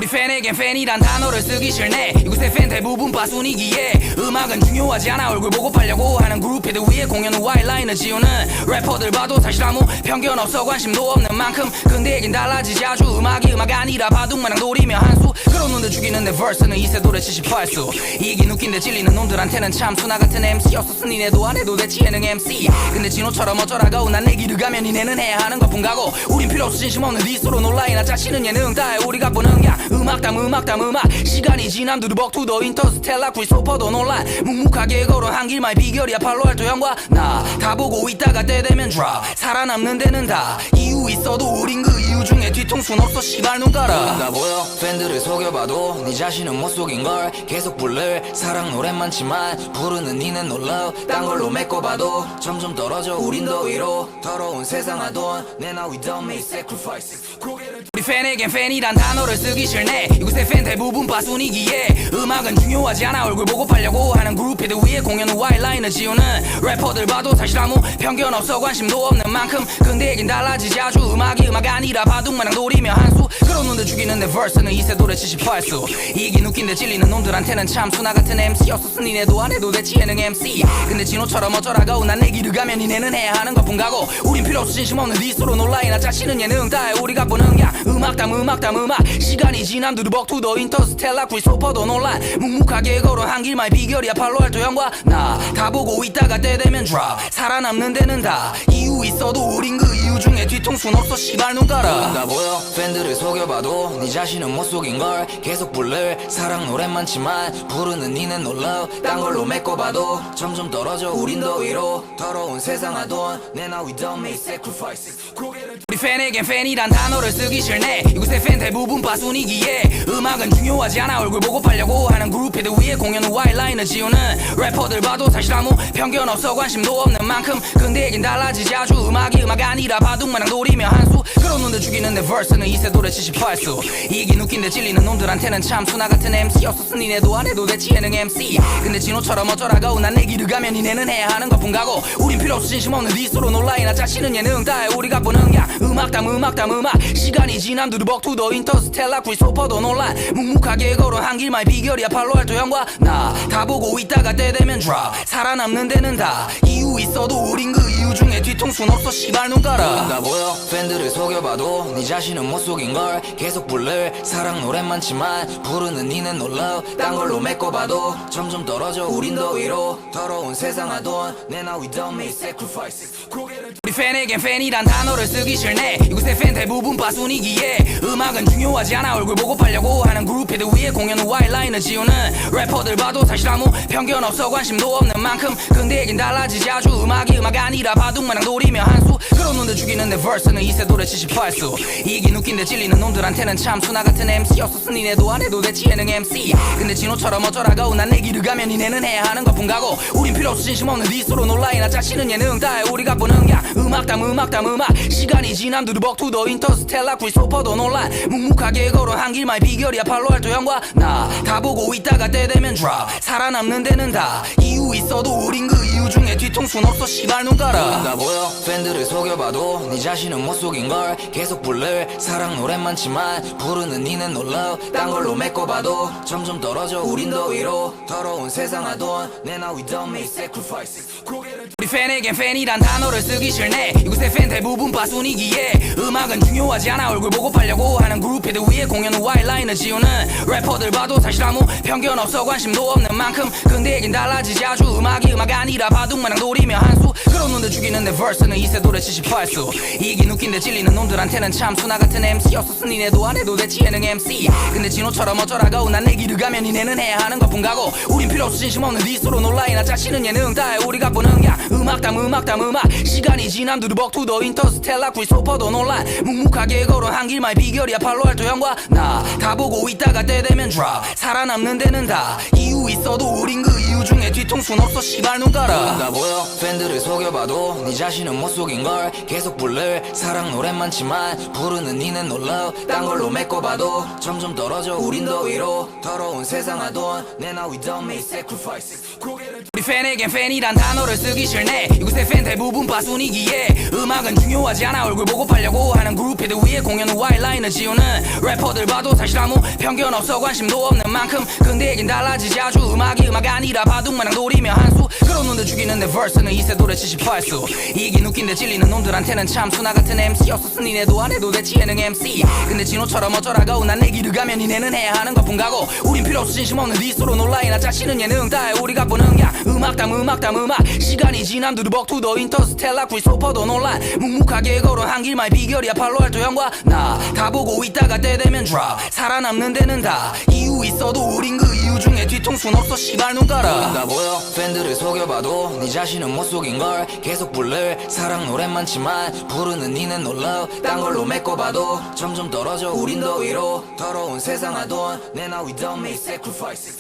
우리 팬에겐 팬이란 단어를 쓰기 싫네. 이곳의 팬 대부분 빠순이기에 음악은 중요하지 않아. 얼굴 보고 팔려고 하는 그룹들 위에 공연 후 와이라인을 지우는 래퍼들 봐도 사실 아무 편견 없어. 관심도 없는 만큼 근데 얘긴 달라지지. 아주 음악이 음악 아니라 바둑마냥 노리며 한수 그런 놈들 죽이는 내 verse는 이세돌의 78수. 이긴 웃긴데 찔리는 놈들한테는 참 수나 같은 MC였어. 니네도 안 해도 됐지 예능 MC. 근데 진호처럼 어쩌라고 난 내 길을 가면 니네는 해야 하는 것뿐 가고. 우린 필요 없어 진심 없는 디스로 놀라이나 짜치는 예능 다해. 우리가 보는 그냥 음악 시간이 지남 두루벅 투더 인터스텔라 크리스토퍼도 논란. 묵묵하게 걸어 한 길만 비결이야. 팔로알토 형과 나 다 보고 있다가 때 되면 drop. 살아남는 데는 다 이유 있어도 우린 그 이유 중에 뒤통수는 없어. 시발 눈 깔아. 나 보여 팬들을 속여봐도 네 자신은 못 속인걸. 계속 부를 사랑 노래 많지만 부르는 니는 놀라. 딴 걸로 메꿔봐도 점점 떨어져. 우린 더 위로 더러운 세상 하던 내 now we don't make sacrifices. 우리 팬에겐 팬이란 단어를 쓰기 싫네. 이곳의 팬 대부분 빠순이기에 음악은 중요하지 않아. 얼굴 보고 팔려고 하는 그룹들 위에 공연 후 와이라인을 지우는 래퍼들 봐도 사실 아무 편견 없어. 관심도 없는 만큼 근데 얘긴 달라지지. 아주 음악이 음악 아니라 바둑마냥 노리며 한수 그런 놈들 죽이는 내 verse는 이세돌의 78수. 이긴 웃긴데 찔리는 놈들한테는 참 수나 같은 MC였어. 니네도 안 해도 됐지 예능 MC. 근데 진호처럼 어쩌라고 난 내 길을 가면 니네는 해야 하는 것뿐 가고. 우린 필요 없어 진심 없는 디스로 놀라이나 짜치는 예능 다해. 우리가 보는 그냥 음악 시간이 지남 두루벅 투더 인터스텔라 크리스토퍼도 논란. 묵묵하게 걸어 한 길만 비결이야. 팔로알토 형과 나 다 보고 있다가 때 되면 drop. 살아남는 데는 다 이유 있어도 우린 그 이유 중에 뒤통수는 없어. 시발 눈 깔아. 나 보여 팬들을 속여봐도 네 자신은 못 속인걸. 계속 부를 사랑 노래 많지만 부르는 니는 놀라. 딴 걸로 메꿔봐도 점점 떨어져. 우린 더 위로 더러운 세상 하던 내 now we don't make sacrifices. 우리 팬에겐 팬이란 단어를 쓰기 싫네. 이곳의 팬 대부분 빠순이기에 음악은 중요하지 않아. 얼굴 보고 팔려고 하는 그룹들 위에 공연 후 와이라인을 지우는 래퍼들 봐도 사실 아무 편견 없어. 관심도 없는 만큼 근데 얘긴 달라지지. 아주 음악이 음악 아니라 바둑마냥 노리며 한수 그런 놈들 죽이는 내 verse는 이세돌의 78수. 이긴 웃긴데 찔리는 놈들한테는 참 수나 같은 MC였어. 니네도 안 해도 됐지 예능 MC. 근데 진호처럼 어쩌라고 난 내 길을 가면 니네는 해야 하는 것뿐 가고. 우린 필요 없어 진심 없는 디스로 놀라이나 짜치는 예능 다해. 우리가 보는 그냥 음악 시간이 지남 두루벅 투더 인터스텔라 크리스토퍼도 논란. 묵묵하게 걸어 한 길만 비결이야. 팔로알토 형과 나 다 보고 있다가 때 되면 drop. 살아남는 데는 다 이유 있어도 우린 그 이유 중에 뒤통수는 없어. 시발 눈 깔아. 나 보여 팬들을 속여봐도 네 자신은 못 속인걸. 계속 부를 사랑 노래 많지만 부르는 니는 놀라. 딴 걸로 메꿔봐도 점점 떨어져. 우린 더 위로 더러운 세상 하던 내 now we don't make sacrifices. 우리 팬에겐 팬이란 단어를 쓰기 싫네. 이곳의 팬 대부분 빠순이기에 음악은 중요하지 않아. 얼굴 보고 팔려고 하는 그룹들 위에 공연 후 와이라인을 지우는 래퍼들 봐도 사실 아무 편견 없어. 관심도 없는 만큼 근데 얘긴 달라지지. 아주 음악이 음악 아니라 바둑마냥 노리며 한수 그런 놈들 죽이는 내 verse는 이세돌의 78수. 이긴 웃긴데 찔리는 놈들한테는 참 수나 같은 MC였어. 니네도 안 해도 됐지 예능 MC. 근데 진호처럼 어쩌라고 난 내 길을 가면 니네는 해야 하는 것뿐 가고. 우린 필요 없어 진심 없는 디스로 놀라이나 짜치는 예능 다해. 우리가 보는 그냥 음악 시간이 지남 두루벅 투더 인터스텔라 크리스토퍼도 논란. 묵묵하게 걸어 한 길만 비결이야. 팔로알토 형과 나 다 보고 있다가 때 되면 drop. 살아남는 데는 다 이유 있어도 우린 그 이유 중에 뒤통수는 없어. 시발 눈 깔아. 나 보여 팬들을 속여봐도 네 자신은 못 속인걸. 계속 부를 사랑 노래 많지만 부르는 니는 놀라. 딴 걸로 메꿔봐도 점점 떨어져. 우린 더 위로 더러운 세상 하던 내 now we don't make sacrifices. 우리 팬에겐 팬이란 단어를 쓰기 싫네. 이곳의 팬 대부분 빠순이기에 음악은 중요하지 않아. 얼굴 보고 팔려고 하는 그룹들 위에 공연 후 와이라인을 지우는 래퍼들 봐도 사실 아무 편견 없어. 관심도 없는 만큼 근데 얘긴 달라지지. 아주 음악이 음악 아니라 바둑마냥 노리며 한수 그런 놈들 죽이는 내 verse는 이세돌의 78수. 이긴 웃긴데 찔리는 놈들한테는 참 수나 같은 MC였어. 니네도 안 해도 됐지 예능 MC. 근데 진호처럼 어쩌라고 난 내 길을 가면 니네는 해야 하는 것뿐 가고. 우린 필요 없어 진심 없는 디스로 놀라이나 짜치는 예능 다해. 우리가 보는 그냥 음악 시간이 지남 두루벅 투더 인터스텔라 크리스토퍼도 논란. 묵묵하게 걸어 한 길만 비결이야. 팔로알토 형과 나 다 보고 있다가 때 되면 drop. 살아남는 데는 다 이유 있어도 우린 그 이유 중에 뒤통수는 없어. 시발 눈 깔아. 나 보여 팬들을 속여봐도 네 자신은 못 속인걸. 계속 부를 사랑 노래 많지만 부르는 니는 놀라. 딴 걸로 메꿔봐도 점점 떨어져. 우린 더 위로 더러운 세상 하던 내 now we don't make sacrifices. 우리 팬에겐 팬이란 단어를 쓰기 싫네. 이곳의 팬 대부분 빠순이기에 음악은 중요하지 않아. 얼굴 보고 팔려고 하는 그룹헤드 위에 공연 후 와일라인을 지우는 래퍼들 봐도 사실 아무 편견 없어. 관심도 없는 만큼 근데 얘긴 달라지지 아주. 음악이 음악 아니라 바둑마냥 노리며 한수. 그런 놈들 죽이는 내 verse는 이세돌의 78수. 이긴 웃긴데 찔리는 놈들한테는 참 수나 같은 MC였었으니 니네도 안 해도 됐지 예능 MC. 근데 진호처럼 어쩌라고 난 내 길을 가면 니네는 해야 하는 것뿐 가고. 우린 필요 없어 진심 없는 디스로 놀라이나 짜치는 예능 다해. 우리가 보는 게 음악담 시간이 지남 두루벅 투더 인터스텔라 크리스토퍼도 논란. 묵묵하게 걸어 한 길만의 비결이야 팔로알토 형과 나. 다 보고 있다가 때 되면 drop. 살아남는 데는 다 이유 있어도 우린 그 이유 중에 뒤통수는 없어 씨발 눈 깔아. 다 보여 팬들을 속여봐도 네 자신은 못 속인걸. 계속 부를 사랑 노래만 많지만 부르는 니는 놀라. 딴 걸로 메꿔봐도 점점 떨어져 우린 더 위로. 더러운 세상 하던 내나 we don't make sacrifices.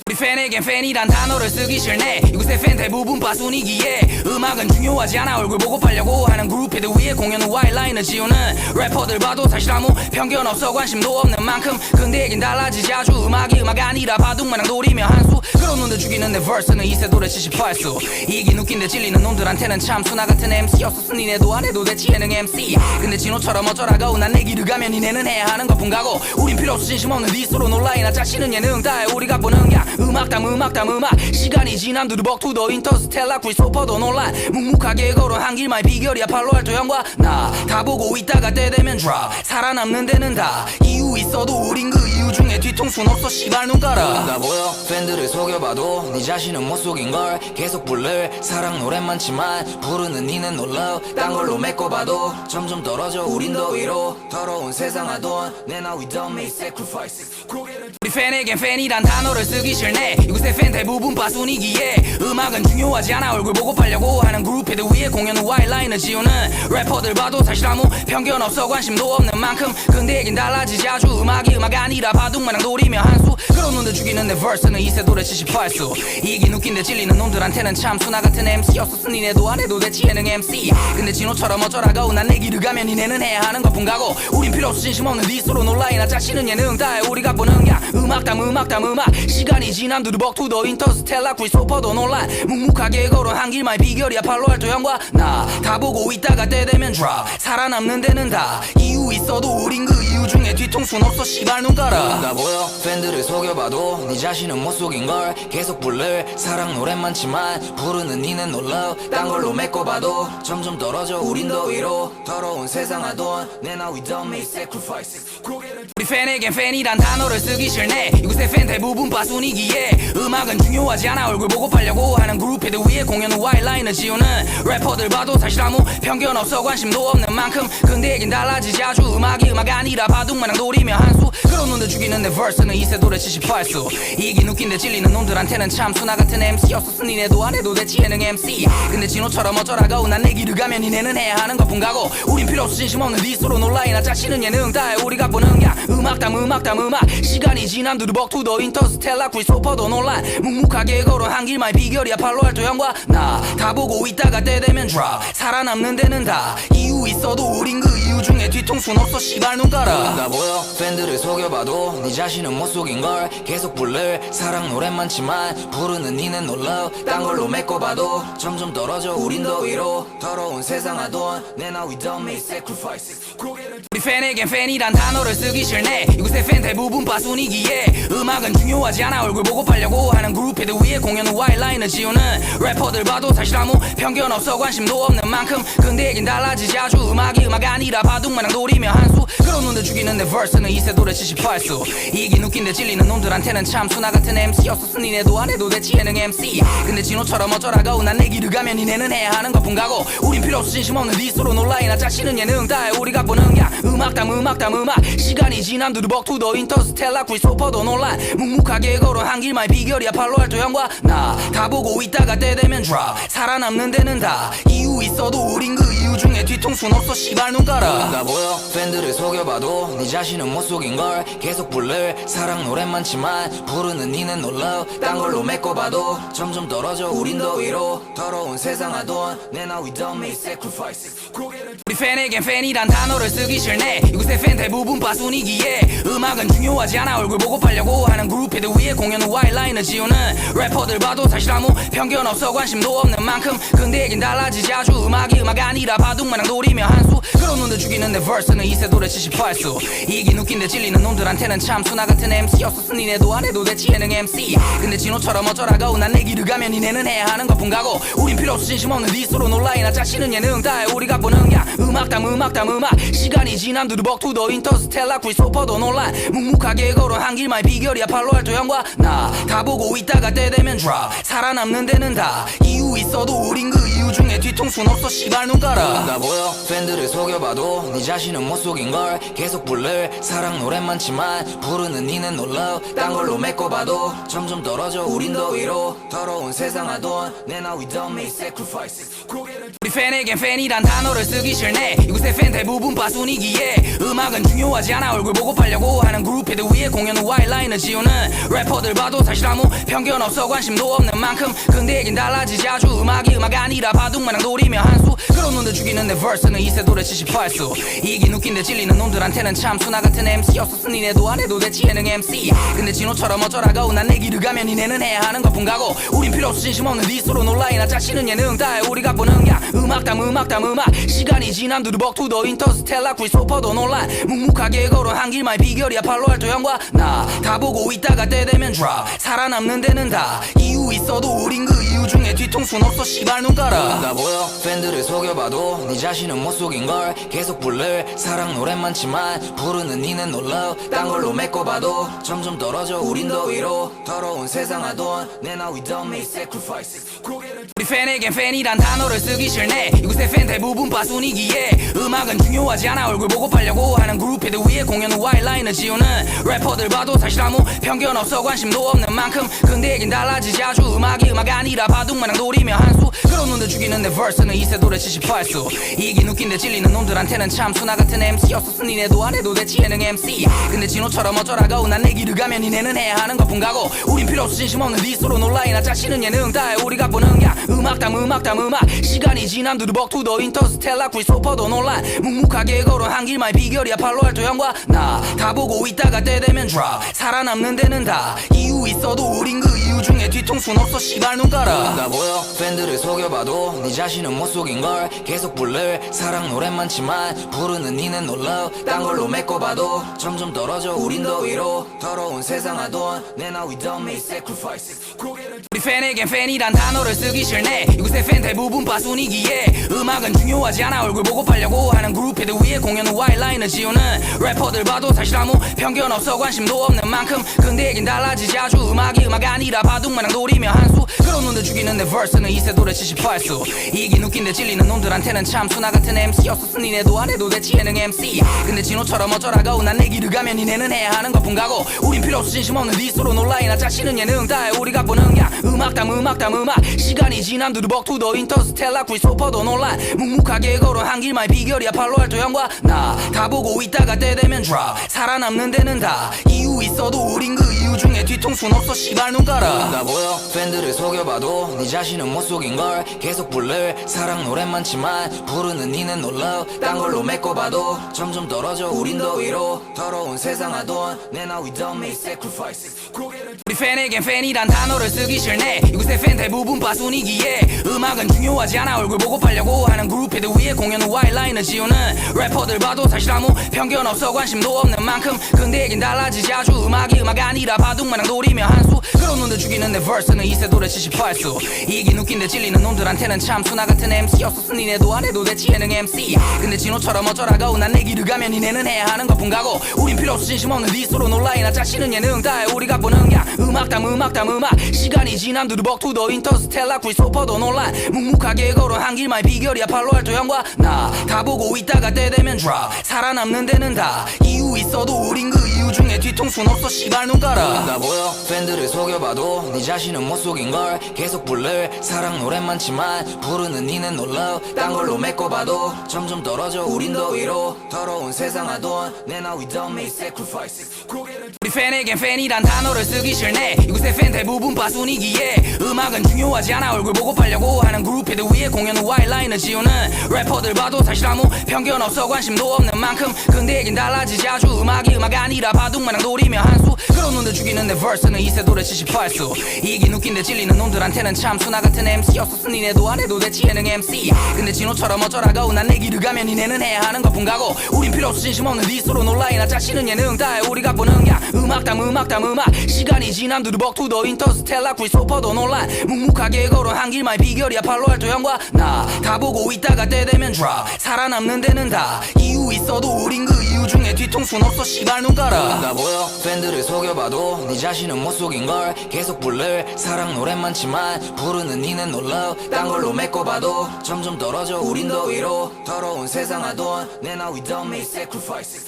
우리 팬에겐 팬이란 단어를 쓰기 싫네. 이곳의 팬 대부분 빠순이기에 음악은 중요하지 않아. 얼굴 보고 팔려고 하는 그룹헤드 위에 공연 후 와일라인을 지우는 래퍼들 봐도 사실 아무 편견 없어. 관심도 없는 만큼 근데 얘긴 달라지지 아주. 음악이 음악 아니라 바둑마냥 노리며 한수. 그런 놈들 죽이는 내 verse는 이세돌의 78수. 이긴 웃긴데 찔리는 놈들한테는 참 수나 같은 MC였었으니 니네도 안 해도 됐지 예능 MC. 근데 진호처럼 어쩌라고 난 내 길을 가면 니네는 해야 하는 것뿐 가고. 우린 필요 없어 진심 없는 디스로 놀라이나 짜치는 예능 다해. 우리가 보는 게 음악담 시간이 지남 두루벅 투더 인터스텔라 크리스토퍼도 논란. 묵묵하게 걸어 한 길만의 비결이야 팔로알토 형과 나. 다 보고 있다가 때 되면 drop. 살아남는 데는 다 이유 있어도 우린 그 이유 중에 뒤통수는 없어 씨발 눈 깔아. 다 보여 팬들을 속여봐도 네 자신은 못 속인걸. 계속 부를 사랑 노래만 많지만 부르는 니는 놀라. 딴 걸로 메꿔봐도 점점 떨어져 우린 더 위로. 더러운 세상 하던 내나 we don't make sacrifices. 우리 팬에겐 팬이란 단어를 쓰기 싫네. 이곳의 팬 대부분 빠순이기에 음악은 중요하지 않아. 얼굴 보고 팔려고 하는 그룹헤드 위에 공연 후 와일라인을 지우는 래퍼들 봐도 사실 아무 편견 없어. 관심도 없는 만큼 근데 얘긴 달라지지 아주. 음악이 음악 아니라 바둑마냥 노리며 한수. 그런 놈들 죽이는 내 verse는 이세돌의 78수. 이긴 웃긴데 찔리는 놈들한테는 참 수나 같은 MC였었으니 니네도 안 해도 됐지 예능 MC. 근데 진호처럼 어쩌라고 난 내 길을 가면 니네는 해야 하는 것뿐 가고. 우린 필요 없어 진심 없는 디스로 놀라이나 짜치는 예능 다해. 우리가 보는 게 음악담 시간이 지남 두루벅 투더 인터스텔라 크리스토퍼도 논란. 묵묵하게 걸어 한 길만의 비결이야 팔로알토 형과 나. 다 보고 있다가 때 되면 drop. 살아남는 데는 다 이유 있어도 우린 그 이유 중에 뒤통수는 없어 씨발 눈 깔아. 다 보여 팬들을 속여봐도 네 자신은 못 속인걸. 계속 부를 사랑 노래만 많지만 부르는 니는 놀라. 딴 걸로 메꿔봐도 점점 떨어져 우린 더 위로. 더러운 세상 하던 내나 we don't make sacrifices. 우리 팬에겐 팬이란 단어를 쓰기 싫네. 이곳의 팬 대부분 빠순이기에 음악은 중요하지 않아. 얼굴 보고 팔려고 하는 그룹헤드 위에 공연 후 와일라인을 지우는 래퍼들 봐도 사실 아무 편견 없어. 관심도 없는 만큼 근데 얘긴 달라지지 아주. 음악이 음악 아니라 바둑마냥 노리며 한수. 그런 놈들 죽이는 내 verse는 이세돌의 78수. 이긴 웃긴데 찔리는 놈들한테는 참 수나 같은 MC였었으니 니네도 안 해도 됐지 예능 MC. 근데 진호처럼 어쩌라고 난 내 길을 가면 니네는 해야 하는 것뿐 가고. 우린 필요 없어 진심 없는 디스로 놀라이나 짜치는 예능 다해. 우리가 보는 게 음악담 시간이 지남 두루벅 투더 인터스텔라 크리스토퍼도 논란. 묵묵하게 걸어 한 길만의 비결이야 팔로알토 형과 나. 다 보고 있다가 때 되면 drop. 살아남는 데는 다 이유 있어도 우린 그 이유 중에 뒤통수는 없어 씨발 눈 깔아. 다 보여 팬들을 속여봐도 네 자신은 못 속인걸. 계속 부를 사랑 노래만 많지만 부르는 니는 놀라. 딴 걸로 메꿔봐도 점점 떨어져 우린 더 위로. 더러운 세상 하던 내나 we don't make sacrifices. 우리 팬에겐 팬이란 단어를 쓰기 싫네. 이곳의 팬 대부분 빠순이기에 음악은 중요하지 않아. 얼굴 보고 팔려고 하는 그룹헤드 위에 공연 후 와일라인을 지우는 래퍼들 봐도 사실 아무 편견 없어. 관심도 없는 만큼 근데 얘긴 달라지지 아주. 음악이 음악 아니라 바둑마냥 노리며 한수. 그런 놈들 죽이는 내 verse는 이세돌의 78수. 이긴 웃긴데 찔리는 놈들한테는 참 수나 같은 MC였었으니 니네도 안 해도 됐지 예능 MC. 근데 진호처럼 어쩌라고 난 내 길을 가면 니네는 해야 하는 것뿐 가고. 우린 필요 없어 진심 없는 디스로 놀라이나 짜치는 예능 다해. 우리가 보는 게 음악담 시간이 지남 두루벅 투더 인터스텔라 크리스토퍼도 논란. 묵묵하게 걸어 한 길만의 비결이야 팔로알토 형과 나. 다 보고 있다가 때 되면 drop. 살아남는 데는 다 이유 있어도 우린 그 이유 중에 뒤통수는 없어 씨발 눈 깔아. 다 보여 팬들을 속여봐도 네 자신은 못 속인걸. 계속 부를 사랑 노래만 많지만 부르는 니는 놀라. 딴 걸로 메꿔봐도 점점 떨어져 우린 더 위로. 더러운 세상 하던 내나 we don't make sacrifices. 우리 팬에겐 팬이란 단어를 쓰기 싫네. 이곳의 팬 대부분 빠순이기에 음악은 중요하지 않아. 얼굴 보고 팔려고 하는 그룹들 위에 공연 후 와이라인을 지우는 래퍼들 봐도 사실 아무 편견 없어. 관심도 없는 만큼 근데 얘긴 달라지지. 아주 음악이 음악 아니라 바둑마냥 노리며 한수. 그런 놈들 죽이는데 verse는 이세돌의 78수. 이긴 웃긴데 찔리는 놈들한테는 참 수나 같은 MC였어. 니네도 안 해도 대치 예능 MC. 근데 진호처럼 어쩌라고 난 내 길을 가면 니네는 해야 하는 것뿐 가고. 우린 필요 없어 진심 없는 디스로 놀라이나 짜치는 예능 다해. 우리가 보는 야 음악 시간이 지남 두루벅 투더 인터스텔라 크리스토퍼도 논란. 묵묵하게 걸어 한 길만의 비결이야. 팔로알토 형과 나 다 보고 있다가 때 되면 drop. 살아남는 데는 다 이유 있어도 우린 그 이유 중에 뒤통수는 없어. 시발 눈 깔아. 나 보여 팬들을 속여봐도 네 자신은 못 속인걸. 계속 부를 사랑 노래 많지만 부르는 니는 놀라. 딴 걸로 메꿔봐도 점점 떨어져. 우린 더 위로 더러운 세상 하던 내나 we don't make sacrifices. 우리 팬에겐 팬이란 단어를 쓰기 싫네. 이곳의 팬 대부분 빠순이기에 음악은 중요하지 않아. 얼굴 보고 팔려고 하는 그룹들 위에 공연 후 와이라인을 지우는 래퍼들 봐도 사실 아무 편견 없어. 관심도 없는 만큼 근데 얘긴 달라지지. 아주 음악이 음악 아니라 바둑마냥 노리며 한수. 그런 놈들 죽이는데 verse는 이세돌의 78수. 이긴 웃긴데 찔리는 놈들한테는 참 수나 같은 MC였어. 니네도 안 해도 대치 예능 MC. 근데 진호처럼 어쩌라고 난 내 길을 가면 니네는 해야 하는 것뿐 가고. 우린 필요 없어 진심 없는 디스로 놀라이나 짜치는 예능 다해. 우리가 보는 야 음악 시간이 지남 두루벅 투더 인터스텔라 크리스토퍼도 논란. 묵묵하게 걸어 한 길만의 비결이야. 팔로알토 형과 나 다 보고 있다가 때 되면 drop. 살아남는 데는 다 이유 있어도 우린 그 이유 중에 뒤통수는 없어. 시발 눈 깔아. 나 보여 팬들을 속여봐도 네 자신은 못 속인걸. 계속 부를 사랑 노래 많지만 부르는 니는 놀라. 딴 걸로 메꿔봐도 점점 떨어져. 우린 더 위로 더러운 세상 하던 내나 we don't make sacrifices. 우리 팬에겐 팬이란 단어를 쓰기 싫네. 이곳의 팬 대부분 빠순이기에 음악은 중요하지 않아. 얼굴 보고 팔려고 하는 그룹들 위에 공연 후 와이라인을 지우는 래퍼들 봐도 사실 아무 편견 없어. 관심도 없는 만큼 근데 얘긴 달라지지. 아주 음악이 음악 아니라 바둑마냥 노리며 한수. 그런 놈들 죽이는데 verse는 이세돌의 78수. 이긴 웃긴데 찔리는 놈들한테는 참 수나 같은 MC였어. 니네도 안 해도 대치 예능 MC. 근데 진호처럼 어쩌라고 난 내 길을 가면 니네는 해야 하는 것뿐 가고. 우린 필요 없어 진심 없는 디스로 놀라이나 짜치는 예능 다해. 우리가 보는 야 음악 시간이 지남 두루벅 투더 인터스텔라 크리스토퍼도 논란. 묵묵하게 걸어 한 길만의 비결이야. 팔로알토 형과 나 다 보고 있다가 때 되면 drop. 살아남는 데는 다 이유 있어도 우린 그 이유 중에 뒤통수는 없어. 시발 눈 깔아. 나 보여 팬들을 속여봐도 네 자신은 못 속인걸. 계속 부를 사랑 노래 많지만 부르는 니는 놀라. 딴 걸로 메꿔봐도 점점 떨어져. 우린 더 위로 더러운 세상 하던 내나 we don't make sacrifices. 우리 팬에겐 팬이란 단어를 쓰기 싫네. 이곳의 팬 대부분 빠순이기에 음악은 중요하지 않아. 얼굴 보고 팔려고 하는 그룹들 위에 공연 후 와이라인을 지우는 래퍼들 봐도 사실 아무 편견 없어. 관심도 없는 만큼 근데 얘긴 달라지지. 아주 음악이 음악 아니라 바둑마냥 노리며 한수. 그런 놈들 죽이는데 verse는 이세돌의 78수. 이긴 웃긴데 찔리는 놈들한테는 참 수나 같은 MC였어. 니네도 안 해도 대치 예능 MC. 근데 진호처럼 어쩌라고 난 내 길을 가면 니네는 해야 하는 것뿐 가고. 우린 필요 없어 진심 없는 디스로 놀라이나 짜치는 예능 다해. 우리가 보는 야 음악 시간이 지남 두루벅 투더 인터스텔라 크리스토퍼도 논란. 묵묵하게 걸어 한 길만의 비결이야. 팔로알토 형과 나 다 보고 있다가 때 되면 drop. 살아남는 데는 다 이유 있어도 우린 그 이유 중에 뒤통수는 없어. 시발 눈 깔아. 나 보여 팬들을 속여봐도 네 자신은 못 속인걸. 계속 부를 사랑 노래 많지만 부르는 니는 놀라. 딴 걸로 메꿔봐도 점점 떨어져. 우린 더 위로 더러운 세상 하던 내나 we don't make sacrifices. 우리 팬에겐 팬이란 단어를 쓰기 싫네. 이곳의 팬 대부분 빠순이기에 음악은 중요하지 않아. 얼굴 보고 팔려고 하는 그룹들 위에 공연 후 와이라인을 지우는 래퍼들 봐도 사실 아무 편견 없어. 관심도 없는 만큼 근데 얘긴 달라지지. 아주 음악이 음악 아니라 바둑마냥 노리며 한수. 그런 놈들 죽이는데 verse는 이세돌의 78수. 이긴 웃긴데 찔리는 놈들한테는 참 수나 같은 MC였어. 니네도 안 해도 대치 예능 MC. 근데 진호처럼 어쩌라고 난 내 길을 가면 니네는 해야 하는 것뿐 가고. 우린 필요 없어 진심 없는 디스로 놀라이나 짜치는 예능 다해. 우리가 보는 야 음악 시간이 지남 두루벅 투더 인터스텔라 크리스토퍼도 논란. 묵묵하게 걸어 한 길만의 비결이야. 팔로알토 형과 나 다 보고 있다가 때 되면 drop. 살아남는 데는 다 이유 있어도 우린 그 이유 중에 뒤통수는 없어. 없어 씨발 눈가라 나 보여 팬들을 속여봐도 네 자신은 못 속인걸 계속 부를 사랑 노래만 치만 부르는 니는 놀라 딴 걸로 메꿔봐도 점점 떨어져 우린 더 위로 더러운 세상 하던 내나 we don't make sacrifices 우리 팬에겐 팬이란 단어를 쓰기 싫네 이곳의 팬 대부분 빠순이기에 음악은 중요하지 않아 얼굴 보고 팔려고 하는 그룹헤드 위에 공연 후 와일라인을 지우는 래퍼들 봐도 사실 아무 편견 없어 관심도 없는 만큼 근데 얘긴 달라지지 아주 음악이 음악 아니라 바둑마냥 노리며 한수 그런 놈들 죽이는 내 verse는 이세돌의 78수 이긴 웃긴데 찔리는 놈들한테는 참 수나 같은 MC였었으니 니네도 안 해도 됐지 예능 MC 근데 진호처럼 어쩌라고 난 내 길을 가면 니네는 해야 하는 것뿐 가고 우린 필요 없어 진심 없는 디스로 놀라이나 짜치는 예능 다해 우리 갖고는 그냥 음악 시간이 지남 두루벅 투더 인터스텔라 크리스토퍼도 논란 묵묵하게 걸어 한 길만 비결이야 팔로알토 형과 나 다 보고 있다가 때 되면 drop 살아남는 데는 다 이유 있어도 우린 그 이유 중에 뒤통수는 없어 씨발 눈가라 나 보여 팬들을 속여봐도 네 자신은 못 속인걸 계속 부를 사랑 노래만 치만 부르는 니는 놀라 딴 걸로 메꿔봐도 점점 떨어져 우린 더 위로 더러운 세상 하던 내나 we don't make sacrifices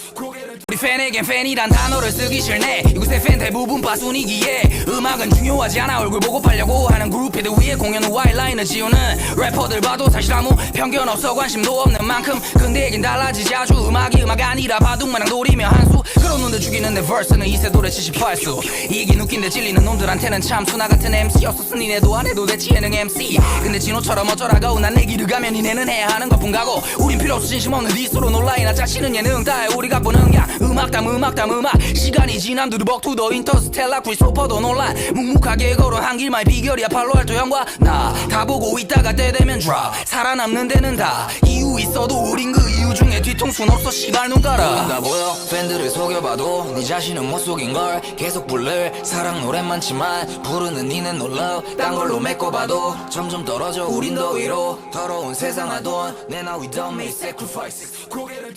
우리 팬에겐 팬이란 단어를 쓰기 싫네 이곳의 팬 대부분 빠순이기에 음악은 중요하지 않아 얼굴 보고 팔려고 하는 그룹헤드 위에 공연 후 와일라인을 지우는 래퍼들 봐도 사실 아무 편견 없어 관심도 없는 만큼 근데 얘긴 달라지지 아주 음악이 음악 아니라 바둑마냥 노리며 한수 그런 놈들 죽이는 내 verse는 이세돌의 78수 이긴 웃긴데 찔리는 놈들한테는 참 수나 같은 MC였었으니 니네도 안 해도 됐지 예능 MC 근데 진호처럼 어쩌라고 난 내 길을 가면 니네는 해야 하는 것뿐 가고 우린 필요 없어 진심 없는 디스로 놀라이나 짜치는 예능 다해 우리 갖고는 그냥 음악 시간이 지남 두루벅 투더 인터스텔라 크리스토퍼도 논란 묵묵하게 걸어 한 길만 비결이야 팔로알토 형과 나 다 보고 있다가 때 되면 drop 살아남는 데는 다 이유 있어도 우린 그 이유 중에 뒤통수는 없어 씨발 눈가라 나 보여 팬들을 속여봐도 네 자신은 못 속인걸 계속 부를 사랑 노래만 치만 부르는 니는 놀라 딴 걸로 메꿔봐도 점점 떨어져 우린 더 위로 더러운 세상 하던 내나 we don't make sacrifices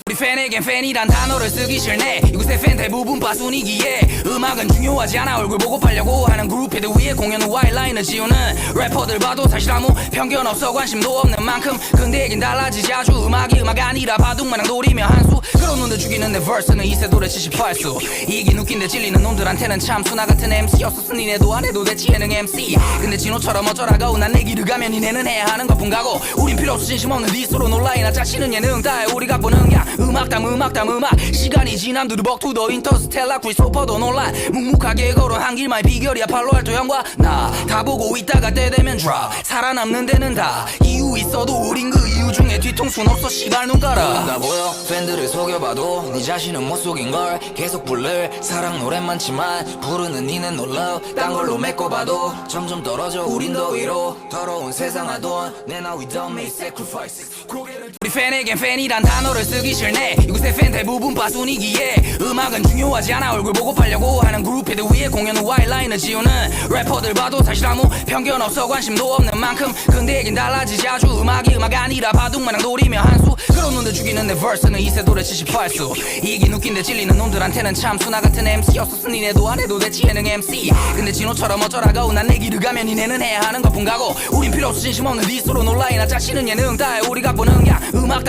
우리 팬에겐 팬이란 단어를 쓰기 싫네 이곳의 팬 대부분 빠순이기에 음악은 중요하지 않아 얼굴 보고 팔려고 하는 그룹헤드 위에 공연 후 와일라인을 지우는 래퍼들 봐도 사실 아무 편견 없어 관심도 없는 만큼 근데 얘긴 달라지지 아주 음악이 음악 아니라 바둑마냥 노리며 한수 그런 놈들 죽이는 내 verse는 이세돌의 78수 이긴 웃긴데 찔리는 놈들한테는 참 수나 같은 MC였었으니 니네도 안 해도 됐지 예능 MC 근데 진호처럼 어쩌라고 난 내 길을 가면 니네는 해야 하는 것뿐 가고 우린 필요 없어 진심 없는 디스로 놀라이나 짜치는 예능 다해 우리 갖고는 그냥 음악 시간이 지남 두루벅 투더 인터스텔라 크리스토퍼도 논란 묵묵하게 걸어 한 길만 비결이야 팔로알토 형과 나 다 보고 있다가 때 되면 drop 살아남는 데는 다 이유 있어도 우린 그 이유 중에 뒤통수는 없어 씨발 눈가라 나 보여 팬들을 속여봐도 네 자신은 못 속인걸 계속 부를 사랑 노래만 치만 부르는 니는 놀라 딴 걸로 메꿔봐도 점점 떨어져 우린 더 위로 더러운 세상 하던 내나 we don't make sacrifices 우리 팬에겐 팬이란 단어를 쓰기 싫네 이곳의 팬 대부분 빠순이기에 음악은 중요하지 않아 얼굴 보고 팔려고 하는 그룹헤드 위에 공연 후 와일라인을 지우는 래퍼들 봐도 사실 아무 편견 없어 관심도 없는 만큼 근데 얘긴 달라지지 아주 음악이 음악 아니라 바둑마냥 노리며 한수 그런 놈들 죽이는 내 verse는 이세돌의 78수 이긴 웃긴데 찔리는 놈들한테는 참 수나 같은 MC였었으니 니네도 안 해도 됐지 예능 MC 근데 진호처럼 어쩌라고 난 내 길을 가면 니네는 해야 하는 것뿐 가고 우린 필요 없어 진심 없는 디스로 놀라이나 짜치는 예능 다해 우리 갖고는 그냥 음악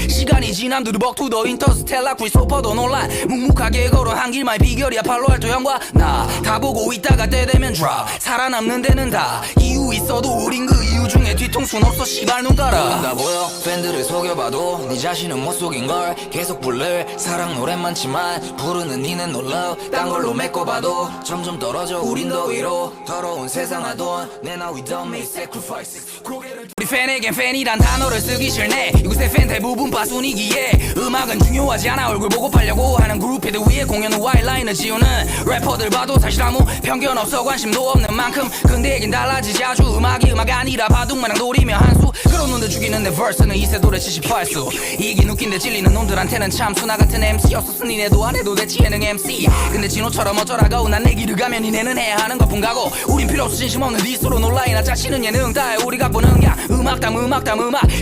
시간이 지남 두루벅 투더 인터스텔라 크리스토퍼도 논란 묵묵하게 걸어 한 길만 비결이야 팔로알토 형과 나 다 보고 있다가 때 되면 drop 살아남는 데는 다 이유 있어도 우린 그 이유 중에 뒤통수는 없어 씨발 눈가라 나 보여 팬들을 속여봐도 네 자신은 못 속인걸 계속 부를 사랑 노래만 치만 부르는 니는 놀라 딴 걸로 메꿔봐도 점점 떨어져 우린 더 위로 더러운 세상 하던 내나 we don't make sacrifices 우리 팬에겐 팬이란 단어를 쓰기 싫네 이곳의 팬 대부분 빠순이기에 음악은 중요하지 않아 얼굴 보고 팔려고 하는 그룹헤드 위에 공연 후 와일라인을 지우는 래퍼들 봐도 사실 아무 편견 없어 관심도 없는 만큼 근데 얘긴 달라지지 아주 음악이 음악 아니라 바둑마냥 노리며 한수 그런 놈들 죽이는 내 verse는 이세돌의 78수 이긴 웃긴데 찔리는 놈들한테는 참 수나 같은 MC였었으니 니네도 안 해도 됐지 예능 MC 근데 진호처럼 어쩌라고 난 내 길을 가면 니네는 해야 하는 것뿐 가고 우린 필요 없어 진심 없는 디스로 놀라이나 짜치는 예능 다해 우리 갖고는 그냥 음악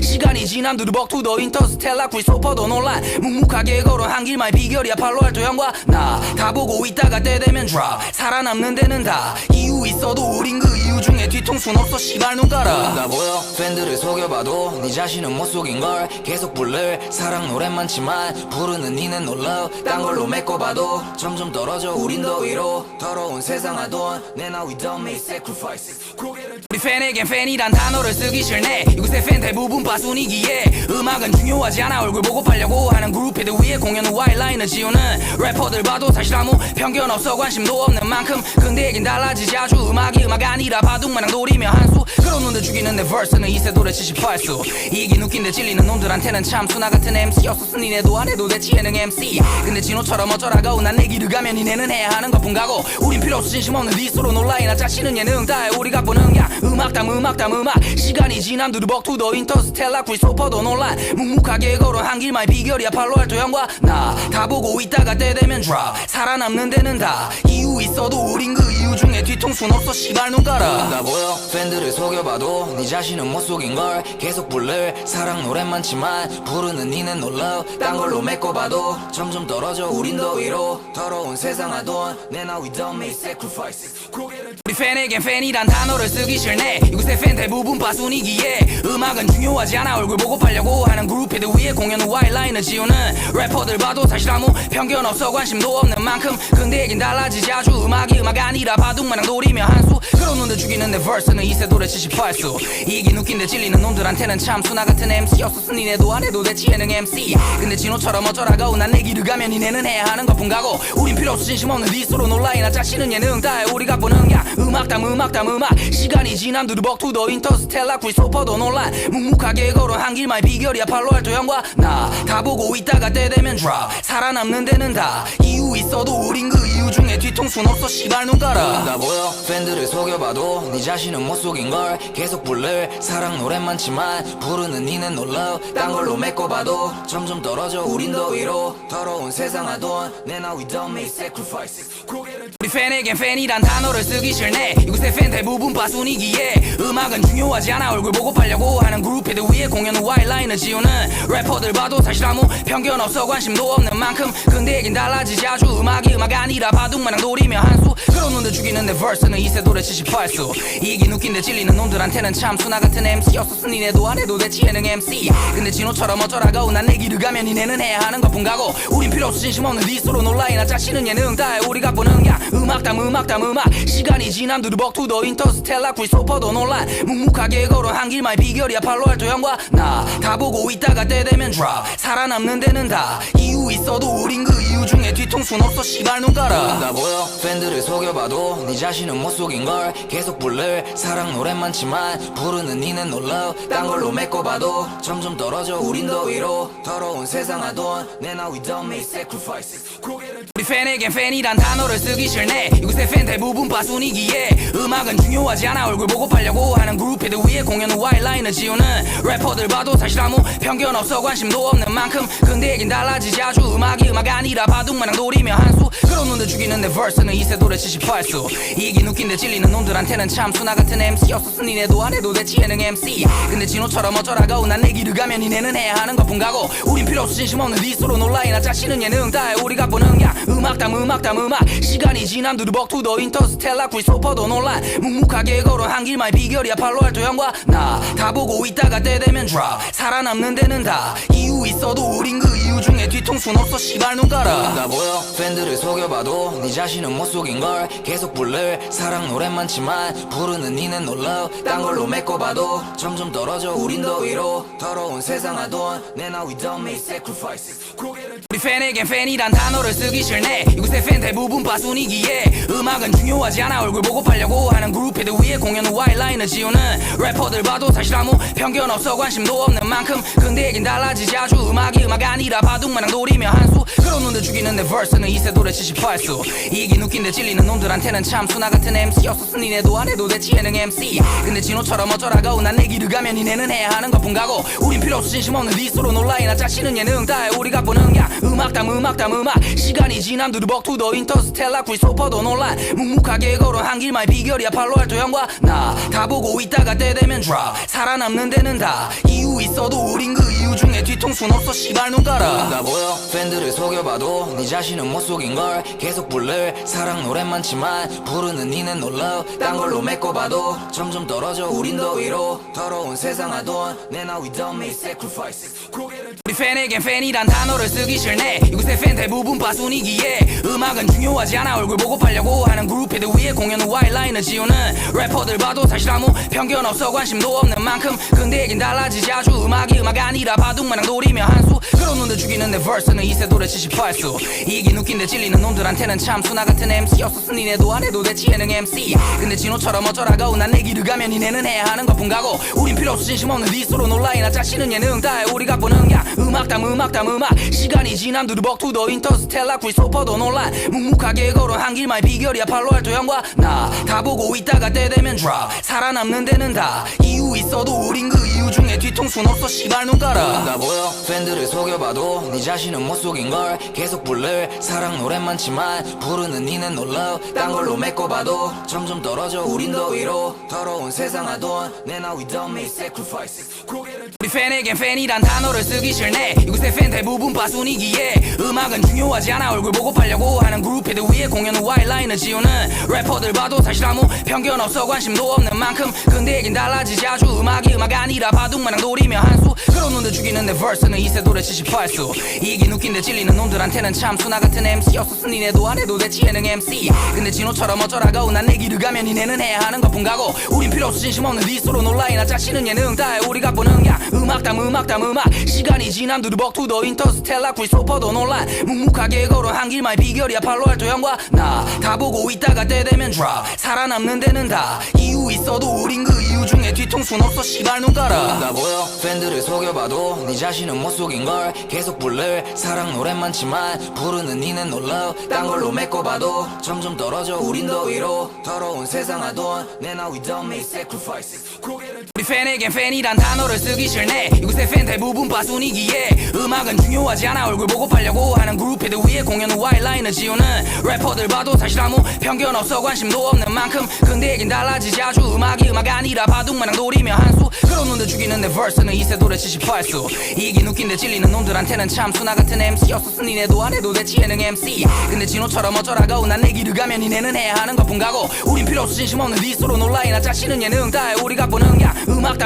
시간이 지남 두루벅 투더 인터스텔라 크리스토퍼도 논란 묵묵하게 걸어 한 길만 비결이야 팔로알토 형과 나 다 보고 있다가 때 되면 되면 drop 살아남는 데는 다 이유 있어도 우린 그 이유 중에 뒤통수는 없어 씨발 눈 깔아 다 보여 팬들을 속여봐도 네 자신은 못 속인걸 계속 부를 사랑 노래 많지만 부르는 니는 놀라 딴 걸로 메꿔봐도 점점 떨어져 우린 더 위로 더러운 세상 하던 내나 we don't make sacrifices 우리 팬에겐 팬이란 단어를 쓰기 싫네 이곳의 팬 대부분 빠순이기에 음악은 중요하지 않아 얼굴 보고 팔려고 하는 그룹들 위에 공연 후 와이라인을 지우는 래퍼들 봐도 사실 아무 편견 없어 관심도 없는 만큼 근데 얘긴 달라지지 아주 음악이 음악 아니라 바둑마냥 노리며 한수 그런 놈들 죽이는 내 verse는 이세돌에 78수 이긴 웃긴데 찔리는 놈들한테는 참 수나 같은 MC였었으니 니네도 안 해도 됐지 예능 MC 근데 진호처럼 어쩌라고 난 내 길을 가면 니네는 해야 하는 것뿐 가고 우린 필요 없어 진심 없는 디스로 놀라이나 짜치는 예능 다해 우리가 보는 야 음악 시간이 지남 두루벅 투더 인터스텔라 크리스토퍼도 논란 묵묵하게 걸어 한 길만의 비결이야 팔로알토 형과 나 다 보고 있다가 때 되면 drop 살아남는 데는 다 이유 있어도 우린 그 이유 중에 뒤통수는 없어 씨발 눈 깔아 다 보여 팬들을 속여봐도 네 자신은 못 속인걸 계속 부를 사랑 노래 많지만 부르는 니는 놀라 딴 걸로 메꿔봐도 점점 떨어져 우린 더 위로 더러운 세상 하던 내나 we don't make sacrifices 우리 팬에겐 팬이란 단어를 쓰기 싫네 이곳의 팬 대부분 빠순이기에 음악은 중요하지 않아 얼굴 보고 팔려고 하는 그룹들 위에 공연 후 와이라인을 지우는 래퍼들 봐도 사실 아무 편견 없어 관심도 없는 만큼 근데 얘긴 달라지지 아주 음악이 음악 아니라 바둑마냥 노리며 한수 그런 놈들 죽이는 내 verse는 이세돌에 78수 이긴 웃긴데 찔리는 놈들한테는 참 수나 같은 MC였었으니 니네도 안 해도 됐지 예능 MC 근데 진호처럼 어쩌라고 난 내 길을 가면 니네는 해야 하는 것뿐 가고 우린 필요 없어 진심 없는 디스로 놀라이나 짜치는 예능 다해 우리가 보는 야 음악 시간이 지남 두루벅 투더 인터스텔라 크리스토퍼도 논란 묵묵하게 걸어 한 길만의 비결이야 팔로알토 형과 나 다 보고 있다가 때 되면 drop 살아남는 데는 다 이유 있어도 우린 그 이유 중에 뒤통수는 없어 씨발 눈 깔아 다 보여 팬들을 속여봐도 네 자신은 못 속인걸 계속 부를 사랑 노래 많지만 부르는 니는 놀라 딴 걸로 메꿔봐도 점점 떨어져 우린 더 위로 더러운 세상 하던 내나 we don't make sacrifices 우리 팬에겐 팬이란 단어를 쓰기 싫네 이곳의 팬 대부분 빠순이기에 음악은 중요하지 않아 얼굴 보고 팔려고 하는 그룹들 위에 공연 후 와이라인을 지우는 래퍼들 봐도 사실 아무 편견 없어 관심도 없는 만큼 근데 얘긴 달라지지 아주 음악이 음악 아니라 바둑마냥 노리며 한수 그런 놈들 죽이는 내 verse는 이세돌에 78수 이긴 웃긴데 찔리는 놈들한테는 참 수나 같은 MC였었으니 니네도 안 해도 됐지 예능 MC 근데 진호처럼 어쩌라고 난 내 길을 가면 니네는 해야 하는 것뿐 가고 우린 필요 없어 진심 없는 디스로 놀라이나 짜치는 예능 다해 우리가 보는 야 음악 시간이 지남 두루벅 투더 인터스텔라 크리스토퍼도 논란 묵묵하게 걸어 한 길만의 비결이야 팔로알토 형과 나 다 보고 있다가 때 되면 drop 살아남는 데는 다 이유 있어도 우린 그 이유 중에 뒤통수는 없어 씨발 눈 깔아 다 보여 팬들을 속여봐도 네 자신은 못 속인걸 계속 부를 사랑 노래 많지만 부르는 니는 놀라 딴 걸로 메꿔봐도 점점 떨어져 우린 더 위로 더러운 세상 하던 내나 we don't make sacrifices 우리 팬에겐 팬이란 단어를 쓰기 싫네 이곳의 팬 대부분 빠순이기에 음악은 중요하지 않아 얼굴 보고 팔려고 하는 그룹들 위에 공연 후 와이라인을 지우는 래퍼들 봐도 사실 아무 편견 없어 관심도 없는 만큼 근데 얘긴 달라지지 아주 음악이 음악 아니라 바둑마냥 노리며 한수 그런 놈들 죽이는 내 verse는 이세돌에 78수 이긴 웃긴데 찔리는 놈들한테는 참 수나 같은 MC였었으니 니네도 안 해도 됐지 예능 MC 근데 진호처럼 어쩌라고 난 내 길을 가면 니네는 해야 하는 것뿐 가고 우린 필요 없어 진심 없는 디스로 놀라이나 짜치는 예능 다해 우리가 보는 야 음악 시간이 지남 두루벅 투더 인터스텔라 크리스토퍼도 논란 묵묵하게 걸어 한 길만의 비결이야 팔로알토 형과 나 다 보고 있다가 때 되면 drop 살아남는 데는 다 이유 있어도 우린 그 이유 중에 뒤통수는 없어 씨발 눈 깔아 다 보여 팬들을 속여봐도 네 자신은 못 속인걸 계속 부를 사랑 노래 많지만 부르는 니는 놀라 딴 걸로 메꿔봐도 점점 떨어져 우린 더 위로 더러운 세상 하던 내나 we don't make sacrifices 우리 팬에겐 팬이란 단어를 쓰기 싫네 이곳의 팬 대부분 빠순이기에 음악은 중요하지 않아 얼굴 보고 팔려고 하는 그룹들 위에 공연 후 와이라인을 지우는 래퍼들 봐도 사실 아무 편견 없어 관심도 없는 만큼 근데 얘긴 달라지지 아주 음악이 음악 아니라 바둑마냥 노리며 한수 그런 놈들 죽이는 내 verse는 이세돌에 78수 이긴 웃긴데 찔리는 놈들한테는 참 수나 같은 MC였었으니 니네도 안 해도 됐지 예능 MC 근데 진호처럼 어쩌라고 난 내 길을 가면 니네는 해야 하는 것뿐 가고 우린 필요 없어 진심 없는 디스로 놀라이나 짜치는 예능 다해 우리가 보는 야 음악 음악 시간이 지남 두루벅 투더 인터스텔라 크리스토퍼도 논란 묵묵하게 걸어 한 길만의 비결이야 팔로알토 형과 나 다 보고 있다가 때 되면 drop 살아남는 데는 다 이유 있어도 우린 그 이유 중에 뒤통수는 없어 씨발 눈 깔아 나 보여 팬들을 속여봐도 네 자신은 못 속인걸 계속 부를 사랑 노래 많지만 부르는 니는 놀라 딴 걸로 메꿔봐도 점점 떨어져 우린 더 위로 더러운 세상 하던 내 now we don't make sacrifices 우리 팬에겐 팬이란 단어를 쓰기 싫네 이곳의 팬 대부분 빠순이기에 음악은 중요하지 않아 얼굴 보고 팔려고 하는 그룹헤드 위에 공연 후 와일라인을 지우는 래퍼들 봐도 사실 아무 편견 없어 관심도 없는 만큼 근데 얘긴 달라지지 아주 음악이 음악 아니라 바둑마냥 노리며 한수 그런 놈들 죽이는 내 verse는 이세돌의 78수 이긴 웃긴데 찔리는 놈들한테는 참 수나 같은 MC였었으니 니네도 안 해도 됐지 예능 MC 근데 진호처럼 어쩌라고 난 내 길을 가면 니네는 해야 하는 것뿐 가고 우린 필요 없어 진심 없는 디스로 놀라이나 짜치는 예능 다해 우리 갖고 는 야 음악 시간이 지남 두루벅 투더 인터스텔라 크리스토퍼도 논란 묵묵하게 걸어 한 길만의 비결이야 팔로알토 형과 나 다 보고 있다가 때 되면 drop 살아남는 데는 다 이유 있어도 우린 그 이유 중에 뒤통수는 없어 씨발 눈 깔아 나 보여 팬들을 속여봐도 네 자신은 못 속인걸 계속 부를 사랑 노래 많지만 부르는 니는 놀라 딴 걸로 메꿔봐도 점점 떨어져 우린 더 위로 더러운 세상 하던 내 now we don't make sacrifices 우리 팬에겐 팬이란 단어를 쓰기 싫네 이곳의 팬 대부분 빠순이기에 음악은 중요하지 않아 얼굴 보고 팔려고 하는 그룹헤드 위에 공연 후 와일라인을 지우는 래퍼들 봐도 사실 아무 편견 없어 관심도 없는 만큼 근데 얘긴 달라지지 아주 음악이 음악 아니라 바둑마냥 노리며 한수 그런 놈들 죽이는 내 verse는 이세돌의 78수 이긴 웃긴데 찔리는 놈들한테는 참 수나 같은 MC였었으니 니네도 안 해도 됐지 예능 MC 근데 진호처럼 어쩌라고 난 내 길을 가면 니네는 해야 하는 것뿐 가고 우린 필요 없어 진심 없는 디스로 놀라이나 짜치는 예능 다해 우리 갖고 는 야 음악 시간이 지남 두루벅 투더 인터스텔라 크리스토퍼도 논란 묵묵하게 걸어 한 길만의 비결이야 팔로알토 형과 나 다 보고 있다가 때 되면 drop 살아남는 데는 다 이유 있어도 우린 그 이유 중에 뒤통수는 없어 씨발 눈 깔아 나 보여 팬들을 속여봐도 네 자신은 못 속인걸 계속 부를 사랑 노래 많지만 부르는 니는 놀라 딴 걸로 메꿔봐도 점점 떨어져 우린 더 위로 더러운 세상 하던 내 now we don't make sacrifices 우리 팬에겐 팬이란 단어를 쓰기 싫네 이곳의 팬 대부분 빠순이기에 음악은 중요하지 않아 얼굴 보고 팔려고 하는 그룹헤드 위에 공연 후 와일라인을 지우는 래퍼들 봐도 사실 아무 편견 없어 관심도 없는 만큼 근데 얘긴 달라지지 아주 음악이 음악 아니라 바둑마냥 노리며 한수 그런 놈들 죽이는 내 verse는 이세돌의 78수 이긴 웃긴데 찔리는 놈들한테는 참 수나 같은 MC였었으니 니네도 안 해도 됐지 예능 MC 근데 진호처럼 어쩌라고 난 내 길을 가면 니네는 해야 하는 것뿐 가고 우린 필요 없어 진심 없는 디스로 놀라이나 짜치는 예능 다해 우리 갖고 는 야 음악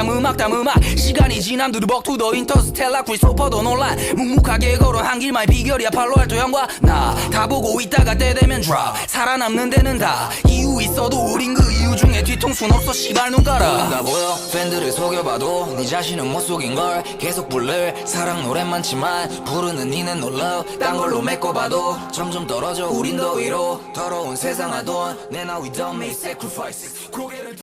시간이 지남 두루벅 투더 인터스텔라 크리스토퍼도 논란 묵묵하게 걸어 한 길만의 비결이야 팔로알토 형과 나 다 보고 있다가 때 되면 drop 살아남는 데는 다 이유 있어도 우린 그 이유 중에 뒤통수는 없어 씨발 눈 깔아 나 보여 팬들을 속여봐도 네 자신은 못 속인걸 계속 부를 사랑 노래 많지만 부르는 니는 놀라 딴 걸로 메꿔봐도 점점 떨어져 우린 더 위로 더러운 세상 하던 내 now we don't make sacrifices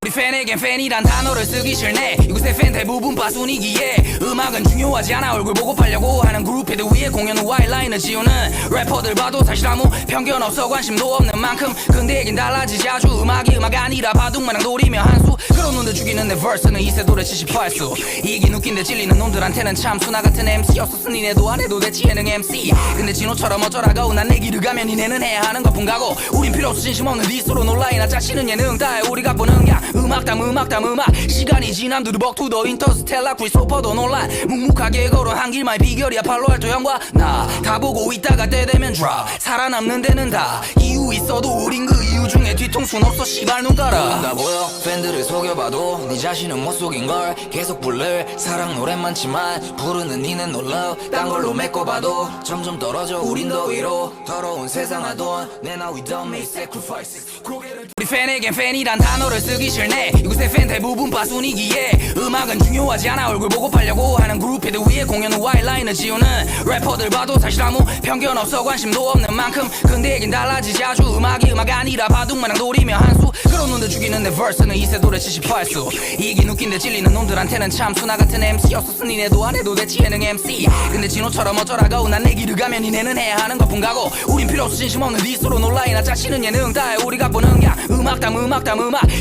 우리 팬에겐 팬이란 단어를 쓰기 싫네 이곳의 팬 대부분 빠순이기에 음악은 중요하지 않아 얼굴 보고 팔려고 하는 그룹헤드 위에 공연 후 와일라인을 지우는 래퍼들 봐도 사실 아무 편견 없어 관심도 없는 만큼 근데 얘긴 달라지지 아주 음악이 음악 아니라 바둑마냥 노리며 한수 그런 놈들 죽이는 내 verse는 이세돌의 78수 이긴 웃긴데 찔리는 놈들한테는 참 수나 같은 MC였었으니 니네도 안 해도 됐지 예능 MC 근데 진호처럼 어쩌라고 난 내 길을 가면 니네는 해야 하는 것뿐 가고 우린 필요 없어 진심 없는 디스로 놀라이나 짜치는 예능 다해 우리 갖고 는 야 음악 시간이 지남 두루벅 투더 인터스텔라 크리스토퍼도 논란 묵묵하게 걸어 한 길만의 비결이야 팔로알토 형과 나 다 보고 있다가 때 되면 drop 살아남는 데는 다 이유 있어도 우린 그 이유 중에 뒤통수는 없어 씨발 눈 깔아 나 보여 팬들을 속여봐도 네 자신은 못 속인걸 계속 부를 사랑 노래 많지만 부르는 니는 놀라 딴 걸로 메꿔봐도 점점 떨어져 우린 더 위로 더러운 세상 하던 내 now we don't make sacrifices 우리 팬에겐 팬이란 단어를 쓰기 싫네 이곳의 팬 대부분 빠순이기에 음악은 중요하지 않아 얼굴 보고 팔려고 하는 그룹헤드 위에 공연 후 와일라인을 지우는 래퍼들 봐도 사실 아무 편견 없어 관심도 없는 만큼 근데 얘긴 달라지지 아주 음악이 음악 아니라 바둑마냥 노리며 한수 그런 놈들 죽이는 내 verse는 이세돌의 78수 이긴 웃긴데 찔리는 놈들한테는 참 수나 같은 MC였었으니 니네도 안 해도 대체 예능 MC 근데 진호처럼 어쩌라고 난 내 길을 가면 니네는 해야 하는 것뿐 가고 우린 필요 없어 진심 없는 디스로 놀라이나 짜치는 예능 다해 우리가 보는 게 음악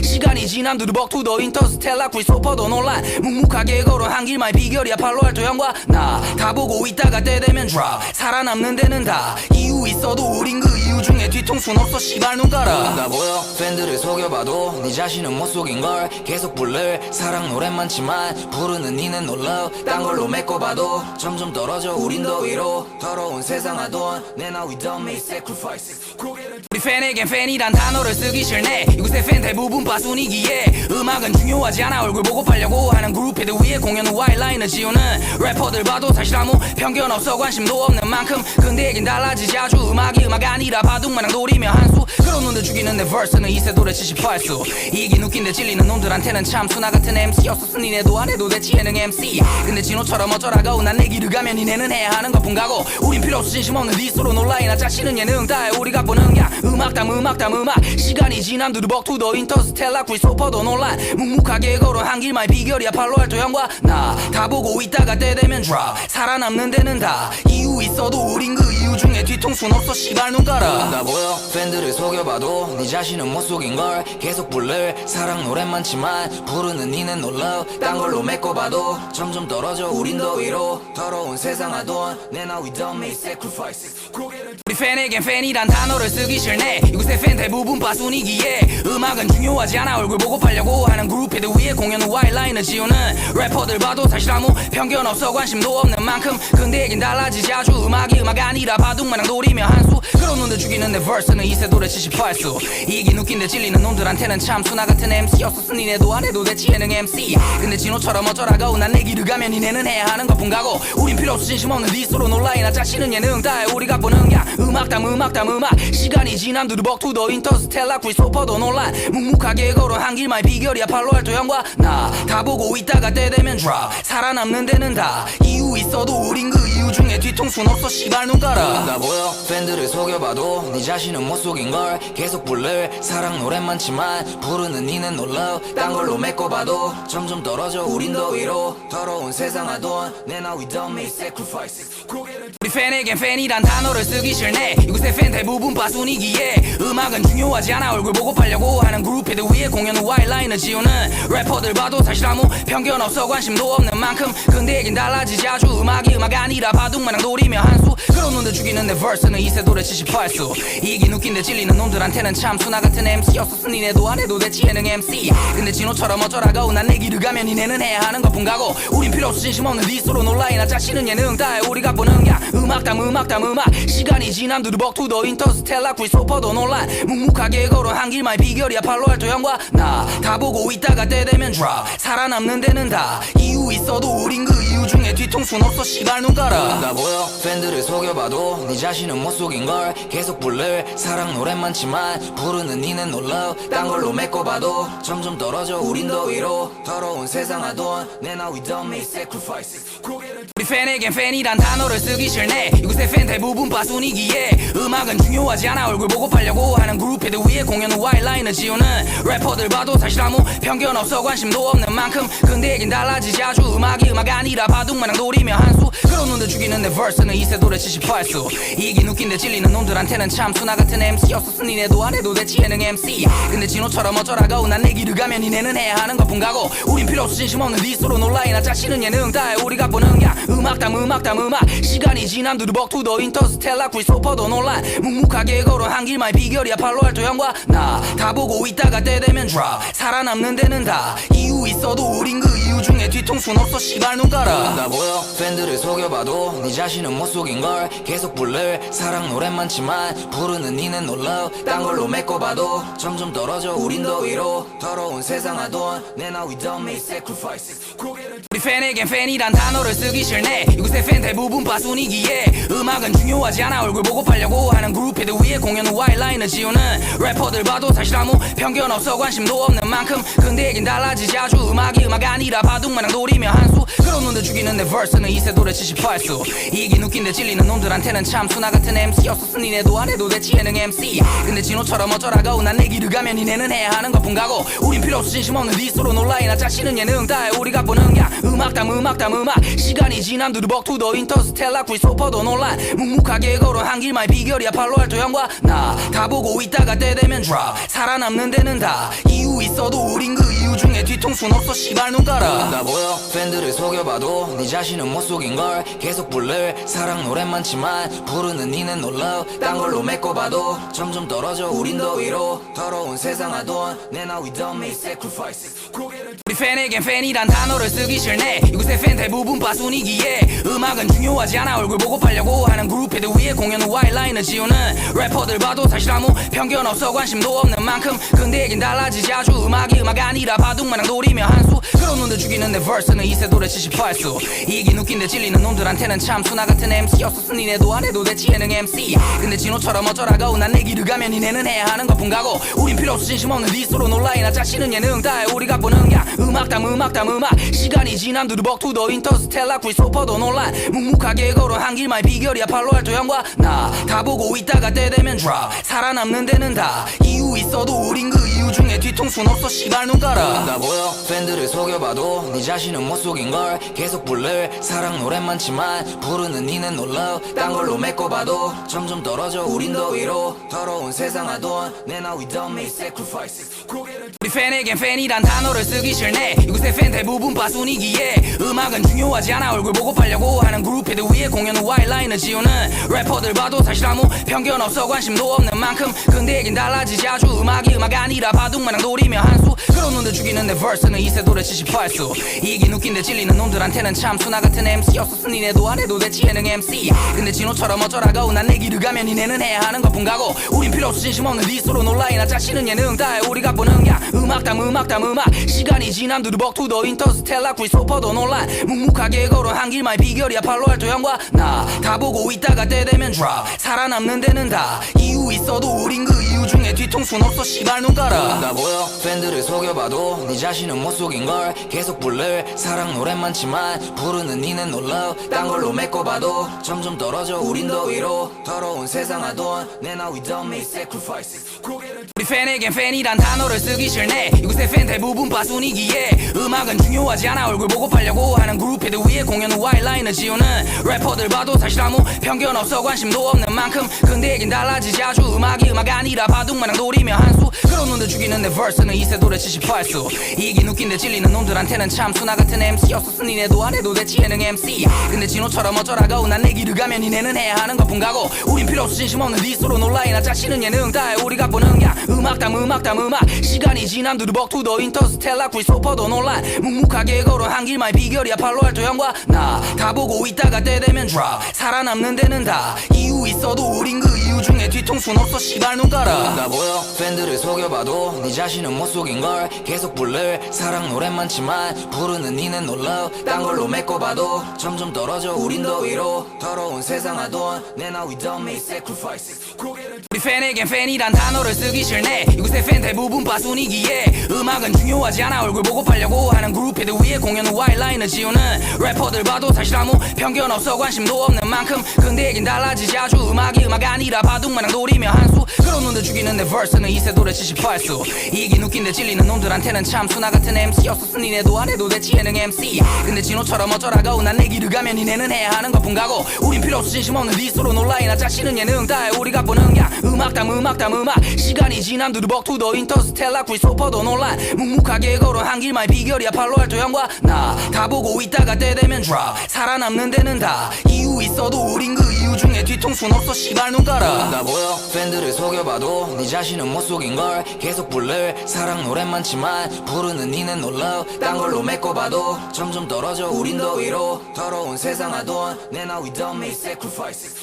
시간이 지난 두루벅 투더 인터스텔라 크리스토퍼도 논란 묵묵하게 걸어 한 길만 비결이야 팔로알토 형과 나 다 보고 있다가 때 되면 drop 살아남는 데는 다 이유 있어도 우린 그 이유 중에 뒤통수는 없어 씨발 눈 깔아 다 보여 팬들을 속여봐도 네 자신은 못 속인걸 계속 부를 사랑 노래만 많지만 부르는 니는 놀라 딴 걸로 메꿔봐도 점점 떨어져 우린 더 위로 더러운 세상 하던 내나 we don't make sacrifices 우리 팬에겐 팬이란 단어를 쓰기 싫네 이곳의 팬 대부분 빠순이기에 음악은 중요하지 않아 얼굴 보고 팔려고 하는 그룹들 위에 공연 후 와이라인을 지우는 래퍼들 봐도 사실 아무 편견 없어 관심도 없는 만큼 근데 얘긴 달라지지 아주 음악이 음악 아니라 바둑마냥 노리며 한수 그런 놈들 죽이는 내 verse는 이세돌의 78수 이긴 웃긴데 찔리는 놈들한테는 참 수나 같은 MC였었으니 니네도 안 해도 대체 예능 MC 근데 진호처럼 어쩌라고 난 내 길을 가면 니네는 해야 하는 것뿐 가고 우린 필요 없어 진심 없는 디스로 놀라이나 짜치는 예능 다해 우리가 보는 게 음악 시간이 지난 두루벅 투더 인터스텔라 크리스토퍼도 논란 묵묵하게 걸어 한 길만 비결이야 팔로알토 형과 나 다 보고 있다가 때 되면 drop 살아남는 데는 다 이유 있어도 우린 그 이유 중에 뒤통수는 없어 씨발 눈 깔아 다 보여 팬들을 속여봐도 네 자신은 못 속인걸 계속 부를 사랑 노래만 많지만 부르는 니는 놀라 딴 걸로 메꿔봐도 점점 떨어져 우린 더 위로 더러운 세상 하던 내나 we don't make sacrifices 우리 팬에겐 팬이란 단어를 쓰기 싫네 이곳의 팬 대부분 빠순이기에 음악은 중요하지 않아 얼굴 보고 팔려고 하는 그룹들 위에 공연 후 와이라인을 지우는 래퍼들 봐도 사실 아무 편견 없어 관심도 없는 만큼 근데 얘긴 달라지지 아주 음악이 음악 아니라 바둑마냥 노리며 한수 그런 놈들 죽이는 내 verse는 이세돌의 78수 이긴 웃긴데 찔리는 놈들한테는 참 수나 같은 MC였었으니 니네도 안 해도 대체 예능 MC 근데 진호처럼 어쩌라고 난 내 길을 가면 니네는 해야 하는 것뿐 가고 우린 필요 없어 진심 없는 디스로 놀라이나 짜치는 예능 다해 우리가 보는 게 음악 시간이 지난 두루벅 투더 인터스텔라 크리스토퍼도 논란 묵묵하게 걸어 한 길만 비결이야 팔로알토 형과 나 다 보고 있다가 때 되면 drop 살아남는 데는 다 이유 있어도 우린 그 이유 중에 뒤통수는 없어 씨발 눈 깔아 다 보여 팬들을 속여봐도 네 자신은 못 속인걸 계속 부를 사랑 노래만 많지만 부르는 니는 놀라 딴 걸로 메꿔봐도 점점 떨어져 우린 더 위로 더러운 세상 하던 내나 we don't make sacrifices 우리 팬에겐 팬이란 단어를 쓰기 싫네 이곳의 팬 대부분 빠순이기에 음악은 중요하지 않아 얼굴 보고 팔려고 하는 그룹들 위에 공연 후 와이라인을 지우는 래퍼들 봐도 사실 아무 편견 없어 관심도 없는 만큼 근데 얘긴 달라지지 아주 음악이 음악 아니라 바둑마냥 노리며 한수 그런 놈들 죽이는 내 verse는 이세돌의 78수 이긴 웃긴데 찔리는 놈들한테는 참 수나 같은 MC였었으니 니네도 안 해도 대체 예능 MC 근데 진호처럼 어쩌라고 난 내 길을 가면 니네는 해야 하는 것뿐 가고 우린 필요 없어 진심 없는 디스로 놀라이나 짜치는 예능 다해 우리가 보는 게 음악 시간이 지난 두루벅 투더 인터스텔라 크리스토퍼도 논란 묵묵하게 걸어 한 길만 비결이야 팔로알토 형과 나 다 보고 있다가 때 되면 drop 살아남는 데는 다 이유 있어도 우린 그 이유 중에 뒤통수는 없어 씨발 눈 깔아 다 보여 팬들을 속여봐도 네 자신은 못 속인걸 계속 부를 사랑 노래만 많지만 부르는 니는 놀라 딴 걸로 메꿔봐도 점점 떨어져 우린 더 위로 더러운 세상 하던 내나 we don't make sacrifices 우리 팬에겐 팬이란 단어를 쓰기 싫네 이곳의 팬 대부분 빠순이기에 음악은 중요하지 않아 얼굴 보고 팔려고 하는 그룹들 위에 공연 후 와이라인을 지우는 래퍼들 봐도 사실 아무 편견 없어 관심도 없는 만큼 근데 얘긴 달라지지 아주 음악이 음악 아니라 바둑마냥 노리며 한수 그런 놈들 죽이는 내 verse는 이세돌의 78수 이긴 웃긴데 찔리는 놈들한테는 참 수나 같은 MC였었으니 니네도 안 해도 대체 예능 MC 근데 진호처럼 어쩌라고 난 내 길을 가면 니네는 해야 하는 것뿐 가고 우린 필요 없어 진심 없는 디스로 놀라이나 짜치는 예능 다해 우리가 보는 게 음악 시간이 지난 두루벅 투더 인터스텔라 크리스토퍼도 논란 묵묵하게 걸어 한 길만 비결이야 팔로알토 형과 나 다 보고 있다가 때 되면 drop 살아남는 데는 다 이유 있어도 우린 그 이유 중에 뒤통수는 없어 씨발 눈 깔아 다 보여 팬들을 속여봐도 네 자신은 못 속인걸 계속 부를 사랑 노래만 많지만 부르는 니는 놀라 딴 걸로 메꿔봐도 점점 떨어져 우린 더 위로 더러운 세상 하던 내나 we don't make sacrifices 우리 팬에겐 팬이란 단어를 쓰기 싫네 이곳의 팬 대부분 빠순이기에 음악은 중요하지 않아 얼굴 보고 팔려고 하는 그룹들 위에 공연 후 와이라인을 지우는 래퍼들 봐도 사실 아무 편견 없어 관심도 없는 만큼 근데 얘긴 달라지지 아주 음악이 음악 아니라 바둑마냥 노리며 한수 그런 놈들 죽이는 죽이는 내 verse는 이세돌의 78수 이긴 웃긴데 찔리는 놈들한테는 참 수나 같은 MC였었어 니네도 안 해도 됐지 예능 MC 근데 진호처럼 어쩌라고 난 내 길을 가면 니네는 해야 하는 것뿐 가고 우린 필요 없어 진심 없는 디스로 놀라이나 짜치는 예능 다해 우리가 보는 그냥 음악 시간이 지남 두루벅 투더 인터스텔라 크리스토퍼도 논란 묵묵하게 걸어 한 길만의 비결이야 팔로알토 형과 나 다 보고 있다가 때 되면 drop 살아남는 데는 다 이유 있어도 우린 그 이유 중에 뒤통수는 없어 씨발 눈 깔아 나 보여 팬들을 속여봐도 네 자신은 못 속인걸 계속 부를 사랑 노래 많지만 부르는 니는 놀라 딴 걸로 메꿔봐도 점점 떨어져 우린 더 위로 더러운 세상 하던 내나 we don't make sacrifices 우리 팬에겐 팬이란 단어를 쓰기 싫네 이곳의 팬 대부분 빠순이기에 음악은 중요하지 않아 얼굴 보고 팔려고 하는 그룹 헤드 위에 공연 후 와일라인을 지우는 래퍼들 봐도 사실 아무 편견 없어 관심도 없는 만큼 근데 얘긴 달라지지 아주 음악이 음악 아니라 바둑마냥 노리며 한수 그런 놈들 죽이는 내 verse는 이세돌의 78수 이긴 웃긴데 찔리는 놈들한테는 참 수나 같은 MC였었어 니네도 안 해도 됐지 예능 MC 근데 진호처럼 어쩌라고 난 내 길을 가면 니네는 해야 하는 것뿐 가고 우린 필요 없어 진심 없는 디스로 놀라이나 짜치는 예능 다해 우리가 보는 게 음악 시간이 지남 두루벅 투더 인터스텔라 크리스토퍼도 논란 묵묵하게 걸어 한 길만의 비결이야 팔로알토 형과 나 다 보고 있다가 때 되면 drop 살아남는 데는 다 이유 있어도 우린 그 이유 중에 뒤통수는 없어 씨발 눈 깔아 나 보여 팬들을 속여봐도 네 자신은 못 속인걸 계속 부를 사랑 노래 많지만 부르는 니는 놀라 딴 걸로 메꿔봐도 점점 떨어져 우린 더 위로 더러운 세상 하던 내나 we don't make sacrifices 우리 팬에겐 팬이란 단어를 쓰기 싫네 이곳의 팬 대부분 빠순이기에 음악은 중요하지 않아 얼굴 보고 팔려고 하는 그룹 헤드 위에 공연 후 와일라인을 지우는 래퍼들 봐도 사실 아무 편견 없어 관심도 없는 만큼 근데 얘긴 달라지지 아주 음악이 음악 아니라 바둑마냥 노리며 한수 그런 놈들 죽이는 내 verse는 이세돌의 78수 이긴 웃긴데 찔리는 놈들한테는 참 수나 같은 MC였었어 니네도 안 해도 됐지 예능 MC 근데 진호처럼 어쩌라고 난 내 길을 가면 니네는 해야 하는 것뿐 가고 우린 필요 없어 진심 없는 디스로 놀라이나 짜치는 예능 다해 우리가 보는 게 음악 시간이 지남 두루벅 투더 인터스텔라 크리스토퍼도 논란 묵묵하게 걸어 한 길만의 비결이야 팔로알토 형과 나 다 보고 있다가 때 되면 drop 살아남는 데는 다 이유 있어도 우린 그 이유 중에 뒤통수는 없어 씨발 눈 깔아 나 보여 팬들을 속여봐도 네 자신은 못 속인걸 계속 부를 사랑 노래 많지만 부르는 니는 놀라 딴 걸로 메꿔봐도 점점 떨어져 우린 더 위로 더러운 세상 하던 내나 we don't make sacrifices 우리 팬에겐 팬이란 단어를 쓰기 싫네 이곳의 팬 대부분 빠순이기에 음악은 중요하지 않아 얼굴 보고 팔려고 하는 그룹 헤드 위에 공연 후 와일라인을 지우는 래퍼들 봐도 사실 아무 편견 없어 관심도 없는 만큼 근데 얘긴 달라지지 아주 음악이 음악 아니라 바둑마냥 노리며 한수 그런 놈들 죽이는 내 verse는 이세돌의 78수 이긴 웃긴데 찔리는 놈들한테는 참 수나 같은 MC였었어 니네도 안 해도 됐지 예능 MC 근데 진호처럼 어쩌라고 난 내 길을 가면 니네는 해야 하는 것뿐 가고 우린 필요 없어 진심 없는 디스로 놀라이나 짜치는 예능 다해 우리가 보는 게 음악 시간이 지남 두루벅 투더 인터스텔라 크리스토퍼도 논란 묵묵하게 걸어 한 길만의 비결이야 팔로알토 형과 나 다 보고 있다가 때 되면 drop 살아남는 데는 다 이유 있어도 우린 그 이유 중에 뒤통수는 없어 씨발 눈 깔아 나 보여 팬들을 속여봐도 네 자신은 못 속인걸 계속 부를 사랑 노래 많지만 부르는 니는 놀라 딴 걸로 메꿔봐도 점점 떨어져 우린 더 위로 더러운 세상 하던 내나 we don't make sacrifices 우리 팬에겐 팬이란 단어를 쓰기 싫네 이곳의 팬 대부분 빠순이기에 음악은 중요하지 않아 얼굴 보고 팔려고 하는 그룹 헤드 위에 공연 후 와일라인을 지우는 래퍼들 봐도 사실 아무 편견 없어 관심도 없는 만큼 근데 얘긴 달라지지 아주 음악이 음악 아니라 바둑마냥 노리며 한수 그런 놈들 죽이는 내 verse는 이세돌의 78수 이긴 웃긴데 찔리는 놈들한테는 참 수나 같은 MC였었어 니네도 안 해도 됐지 예능 MC 근데 진호처럼 어쩌라고 난 내 길을 가면 니네는 해야 하는 것뿐 가고 우린 필요 없어 진심 없는 디스로 놀라이나 짜치는 예능 다해 우리가 보는 게 음악 시간이 지남 두루벅 투더 인터스텔라 크리스토퍼도 논란 묵묵하게 걸어 한 길만의 비결이야 팔로알토 형과 나 다 보고 있다가 때 되면 drop 살아남는 데는 다 이유 있어도 우린 그 이유 중에 뒤통수는 없어 씨발 눈 깔아 나 보여 팬들을 속여봐도 네 자신은 못 속인걸 계속 부를 사랑 노래 많지만 부르는 니는 놀라 딴 걸로 메꿔봐도 점점 떨어져 우린 더 위로 더러운 세상 하던 내나 we don't make sacrifices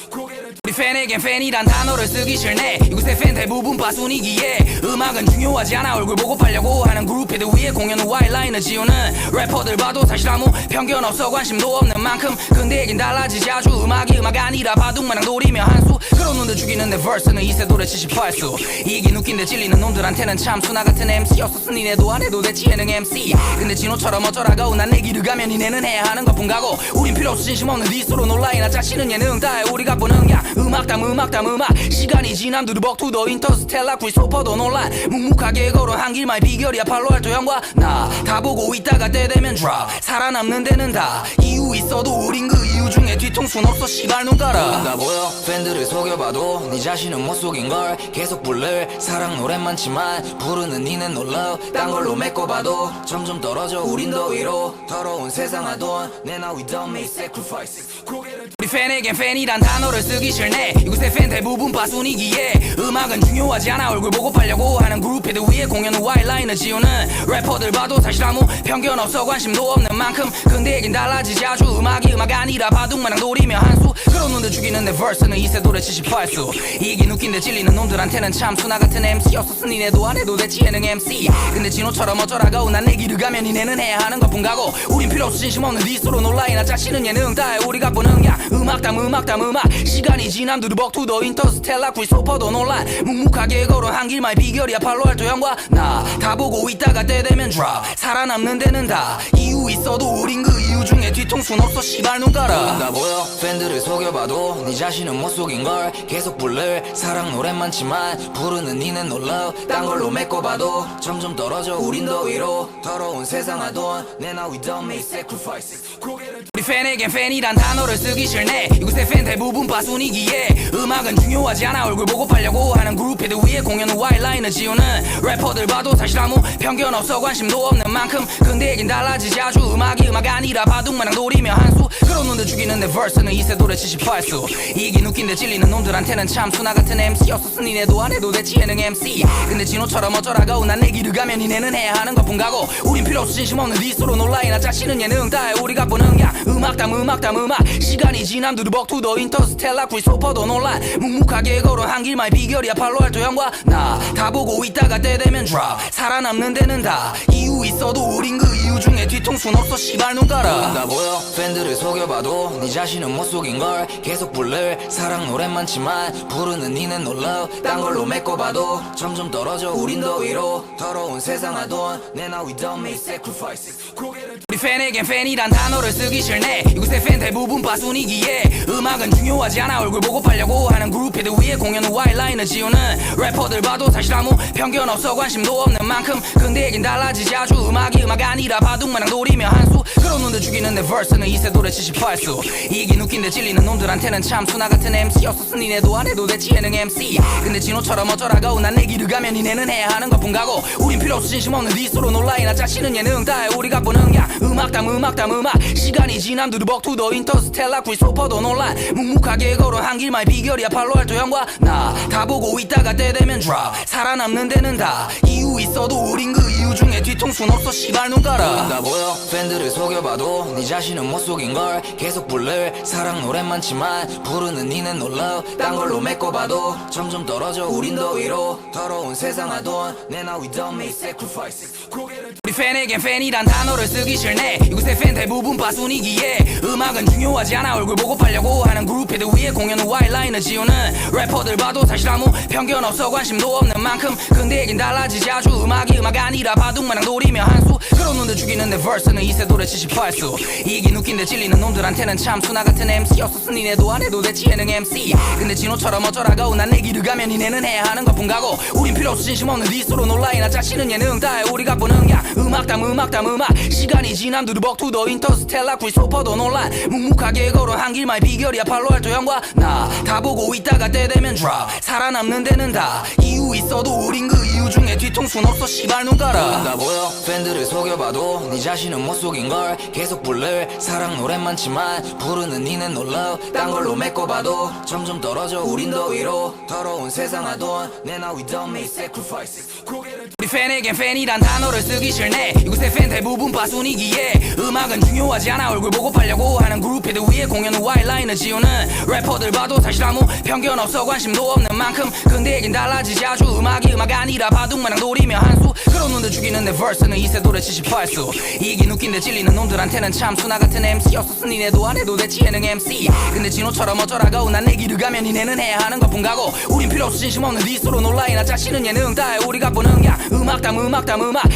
우리 팬에겐 팬이란 단어를 쓰기 싫네. 이곳의 팬 대부분 빠순이기에 음악은 중요하지 않아. 얼굴 보고 팔려고 하는 그룹 헤드 위에 공연 후 와일라인을 지우는 래퍼들 봐도 사실 아무 편견 없어. 관심도 없는 만큼 근데 얘긴 달라지지. 아주 음악이 음악 아니라 바둑마냥 노리며 한수. 그런 놈들 죽이는 내 verse는 이세돌의 78수. 이긴 웃긴데 찔리는 놈들한테는 참 수나 같은 MC였었으니 니네도 안 해도 됐지 예능 MC. 근데 진호처럼 어쩌라고 난 내 길을 가면 니네는 해야 하는 것뿐 가고. 우린 필요 없어 진심 없는 디스로 놀라이나 짜치는 예능 다해. 우리가 보는 게 음악 시간이 지난 두루벅 투더 인터스텔라 크리스토퍼도 논란. 묵묵하게 걸어 한 길만 비결이야. 팔로알토 형과 나 다 보고 있다가 때 되면 drop. 살아남는 데는 다 이유 있어도 우린 그 이유 중에 뒤통수는 없어. 씨발 눈 깔아. 나 보여 팬들을 속여봐도 네 자신은 못 속인걸. 계속 부를 사랑 노래 많지만 부르는 니는 놀라. 딴 걸로 메꿔봐도 점점 떨어져 우린 더 위로. 더러운 세상 하던 내나 we don't make sacrifices. 우리 팬에겐 팬이란 단어를 쓰기 싫네. 이곳의 팬 대부분 빠순이기에 음악은 중요하지 않아. 얼굴 보고 팔려고 하는 그룹 헤드 위에 공연 후 와일라인을 지우는 래퍼들 봐도 사실 아무 편견 없어. 관심도 없는 만큼 근데 얘긴 달라지지. 아주 음악이 음악 아니라 바둑마냥 노리며 한수. 그런 놈들 죽이는 내 verse는 이세돌의 78수. 이긴 웃긴데 찔리는 놈들한테는 참 수나 같은 MC였었으니 니네도 안 해도 됐지 예능 MC. 근데 진호처럼 어쩌라고 난 내 길을 가면 니네는 해야 하는 것뿐 가고. 우린 필요 없어 진심 없는 디스로 놀라이나 짜치는 예능 다해. 우리가 보는 게 음악 시간이 지난 두루벅 투더 인터스텔라 크리스토퍼도 논란. 묵묵하게 걸어 한 길만 비결이야. 팔로알토 형과 나 다 보고 있다가 때 되면 drop. 살아남는 데는 다 이유 있어도 우린 그 이유 중에 뒤통수는 없어. 씨발 눈 깔아. 나 보여 팬들을 속여봐도 네 자신은 못 속인걸. 계속 부를 사랑 노래 많지만 부르는 니는 놀라. 딴 걸로 메꿔봐도 점점 떨어져 우린 더 위로. 더러운 세상 하던 내나 we don't make sacrifices. 우리 팬에겐 팬이란 단어를 쓰기 싫네. 이곳의 팬 대부분 빠순이기에 음악은 중요하지 않아. 얼굴 보고 팔려고 하는 그룹 헤드 위에 공연 후 와일라인을 지우는 래퍼들 봐도 사실 아무 편견 없어. 관심도 없는 만큼 근데 얘긴 달라지지. 아주 음악이 음악 아니라 바둑마냥 노리며 한수. 그런 놈들 죽이는 내 verse는 이세돌의 78수. 이긴 웃긴데 찔리는 놈들한테는 참 수나 같은 MC였었으니 니네도 안 해도 됐지 예능 MC. 근데 진호처럼 어쩌라고 난 내 길을 가면 니네는 해야 하는 것뿐 가고. 우린 필요 없어 진심 없는 디스로 놀라이나 짜치는 예능 다해. 우리가 보는 게 음악 시간이 지난 두루벅 투더 인터스텔라 크리스토퍼도 논란. 묵묵하게 걸어 한 길만 비결이야. 팔로알토 형과 나 다 보고 있다가 때 되면 drop. 살아남는 데는 다 이유 있어도 우린 그 이유 중에 뒤통수는 없어. 씨발 눈 깔아. 나 보여 팬들을 속여봐도 네 자신은 못 속인걸. 계속 부를 사랑 노래 많지만 부르는 니는 놀라. 딴 걸로 메꿔봐도 점점 떨어져 우린 더 위로. 더러운 세상 하던 내나 we don't make sacrifices. 우리 팬에겐 팬이란 단어를 쓰기 싫네. 이곳의 팬 대부분 빠순이기에 음악은 중요하지 않아. 얼굴 보고 팔려고 하는 그룹 헤드 위에 공연 후 와일라인을 지우는 래퍼들 봐도 사실 아무 편견 없어. 관심도 없는 만큼 근데 얘긴 달라지지. 아주 음악이 음악 아니라 바둑마냥 노리며 한수. 그런 놈들 죽이는 내 verse는 이세돌의 78수. 이긴 웃긴데 찔리는 놈들한테는 참 수나 같은 MC였었으니 니네도 안 해도 됐지 예능 MC. 근데 진호처럼 어쩌라고 난 내 길을 가면 니네는 해야 하는 것뿐 가고. 우린 필요 없어 진심 없는 디스로 놀라이나 짜치는 예능 다해. 우리가 보는 게 음악 시간이 지난 두루벅 투더 인터스텔라 크리스토퍼도 논란. 묵묵하게 걸어 한 길만 비결이야. 팔로알토 형과 나 다 보고 있다가 때 되면 drop. 살아남는 데는 다 이유 있어도 우린 그 이유 중에 뒤통수는 없어. 씨발 눈 깔아. 나 보여 팬들을 속여봐도 네 자신은 못 속인걸. 계속 부를 사랑 노래 많지만 부르는 니는 놀라. 딴 걸로 메꿔봐도 점점 떨어져 우린 더 위로. 더러운 세상 하던 내나 we don't make sacrifices. 우리 팬에겐 팬이란 단어를 쓰기 싫네. 이곳의 팬 대부분 빠순이기에 음악은 중요하지 않아. 얼굴 보고 팔려고 하는 그룹 헤드 위에 공연 후 와일라인을 지우는 래퍼들 봐도 사실 아무 편견 없어. 관심도 없는 만큼 근데 얘긴 달라지지. 아주 음악이 음악 아니라 바둑마냥 노리며 한수. 그런 놈들 죽이는 내 verse는 이세돌의 78수. 이긴 웃긴데 찔리는 놈들한테는 참 수나 같은 MC였었으니 니네도 안 해도 됐지 예능 MC. 근데 진호처럼 어쩌라고 난 내 길을 가면 니네는 해야 하는 것뿐 가고. 우린 필요 없어 진심 없는 디스로 놀라이나 짜치는 예능 다해. 우리가 보는 게 음악 시간이 지난 두루벅 투더 인터스텔라 크리스토퍼도 논란. 묵묵하게 걸어 한 길만 비결이야. 팔로알토 형과 나 다 보고 있다가 때 되면 drop. 살아남는 데는 다 이유 있어도 우린 그 이유 중에 뒤 뒤통수는 없어 씨발 눈가라. 다 보여 팬들을 속여봐도 네 자신은 못 속인걸. 계속 부를 사랑 노래 많지만 부르는 니는 놀라. 딴 걸로 메꿔봐도 점점 떨어져 우린 더 위로. 더러운 세상 하던 내 now we don't make sacrifices. 우리 팬에겐 팬이란 단어를 쓰기 싫네. 이곳의 팬 대부분 바순이기에 음악은 중요하지 않아. 얼굴 보고 팔려고 하는 그룹 헤드 위에 공연 후 와이라인을 지우는 래퍼들 봐도 사실 아무 편견 없어. 관심도 없는 만큼 근데 얘긴 달라지지 아주. 음악이 음악 아니라 바둑마냥 노리며 한수. 그런 놈들 죽이는 내 verse는 이세돌의 78수. 이긴 웃긴데 찔리는 놈들한테는 참 수나 같은 MC였었으니 니네도 안 해도 됐지 예능 MC. 근데 진호처럼 어쩌라고 난 내 길을 가면 니네는 해야 하는 것뿐 가고. 우린 필요 없어 진심 없는 디스로 놀라이. 나 자신은 예능 다해 우리가 보는 그냥 음악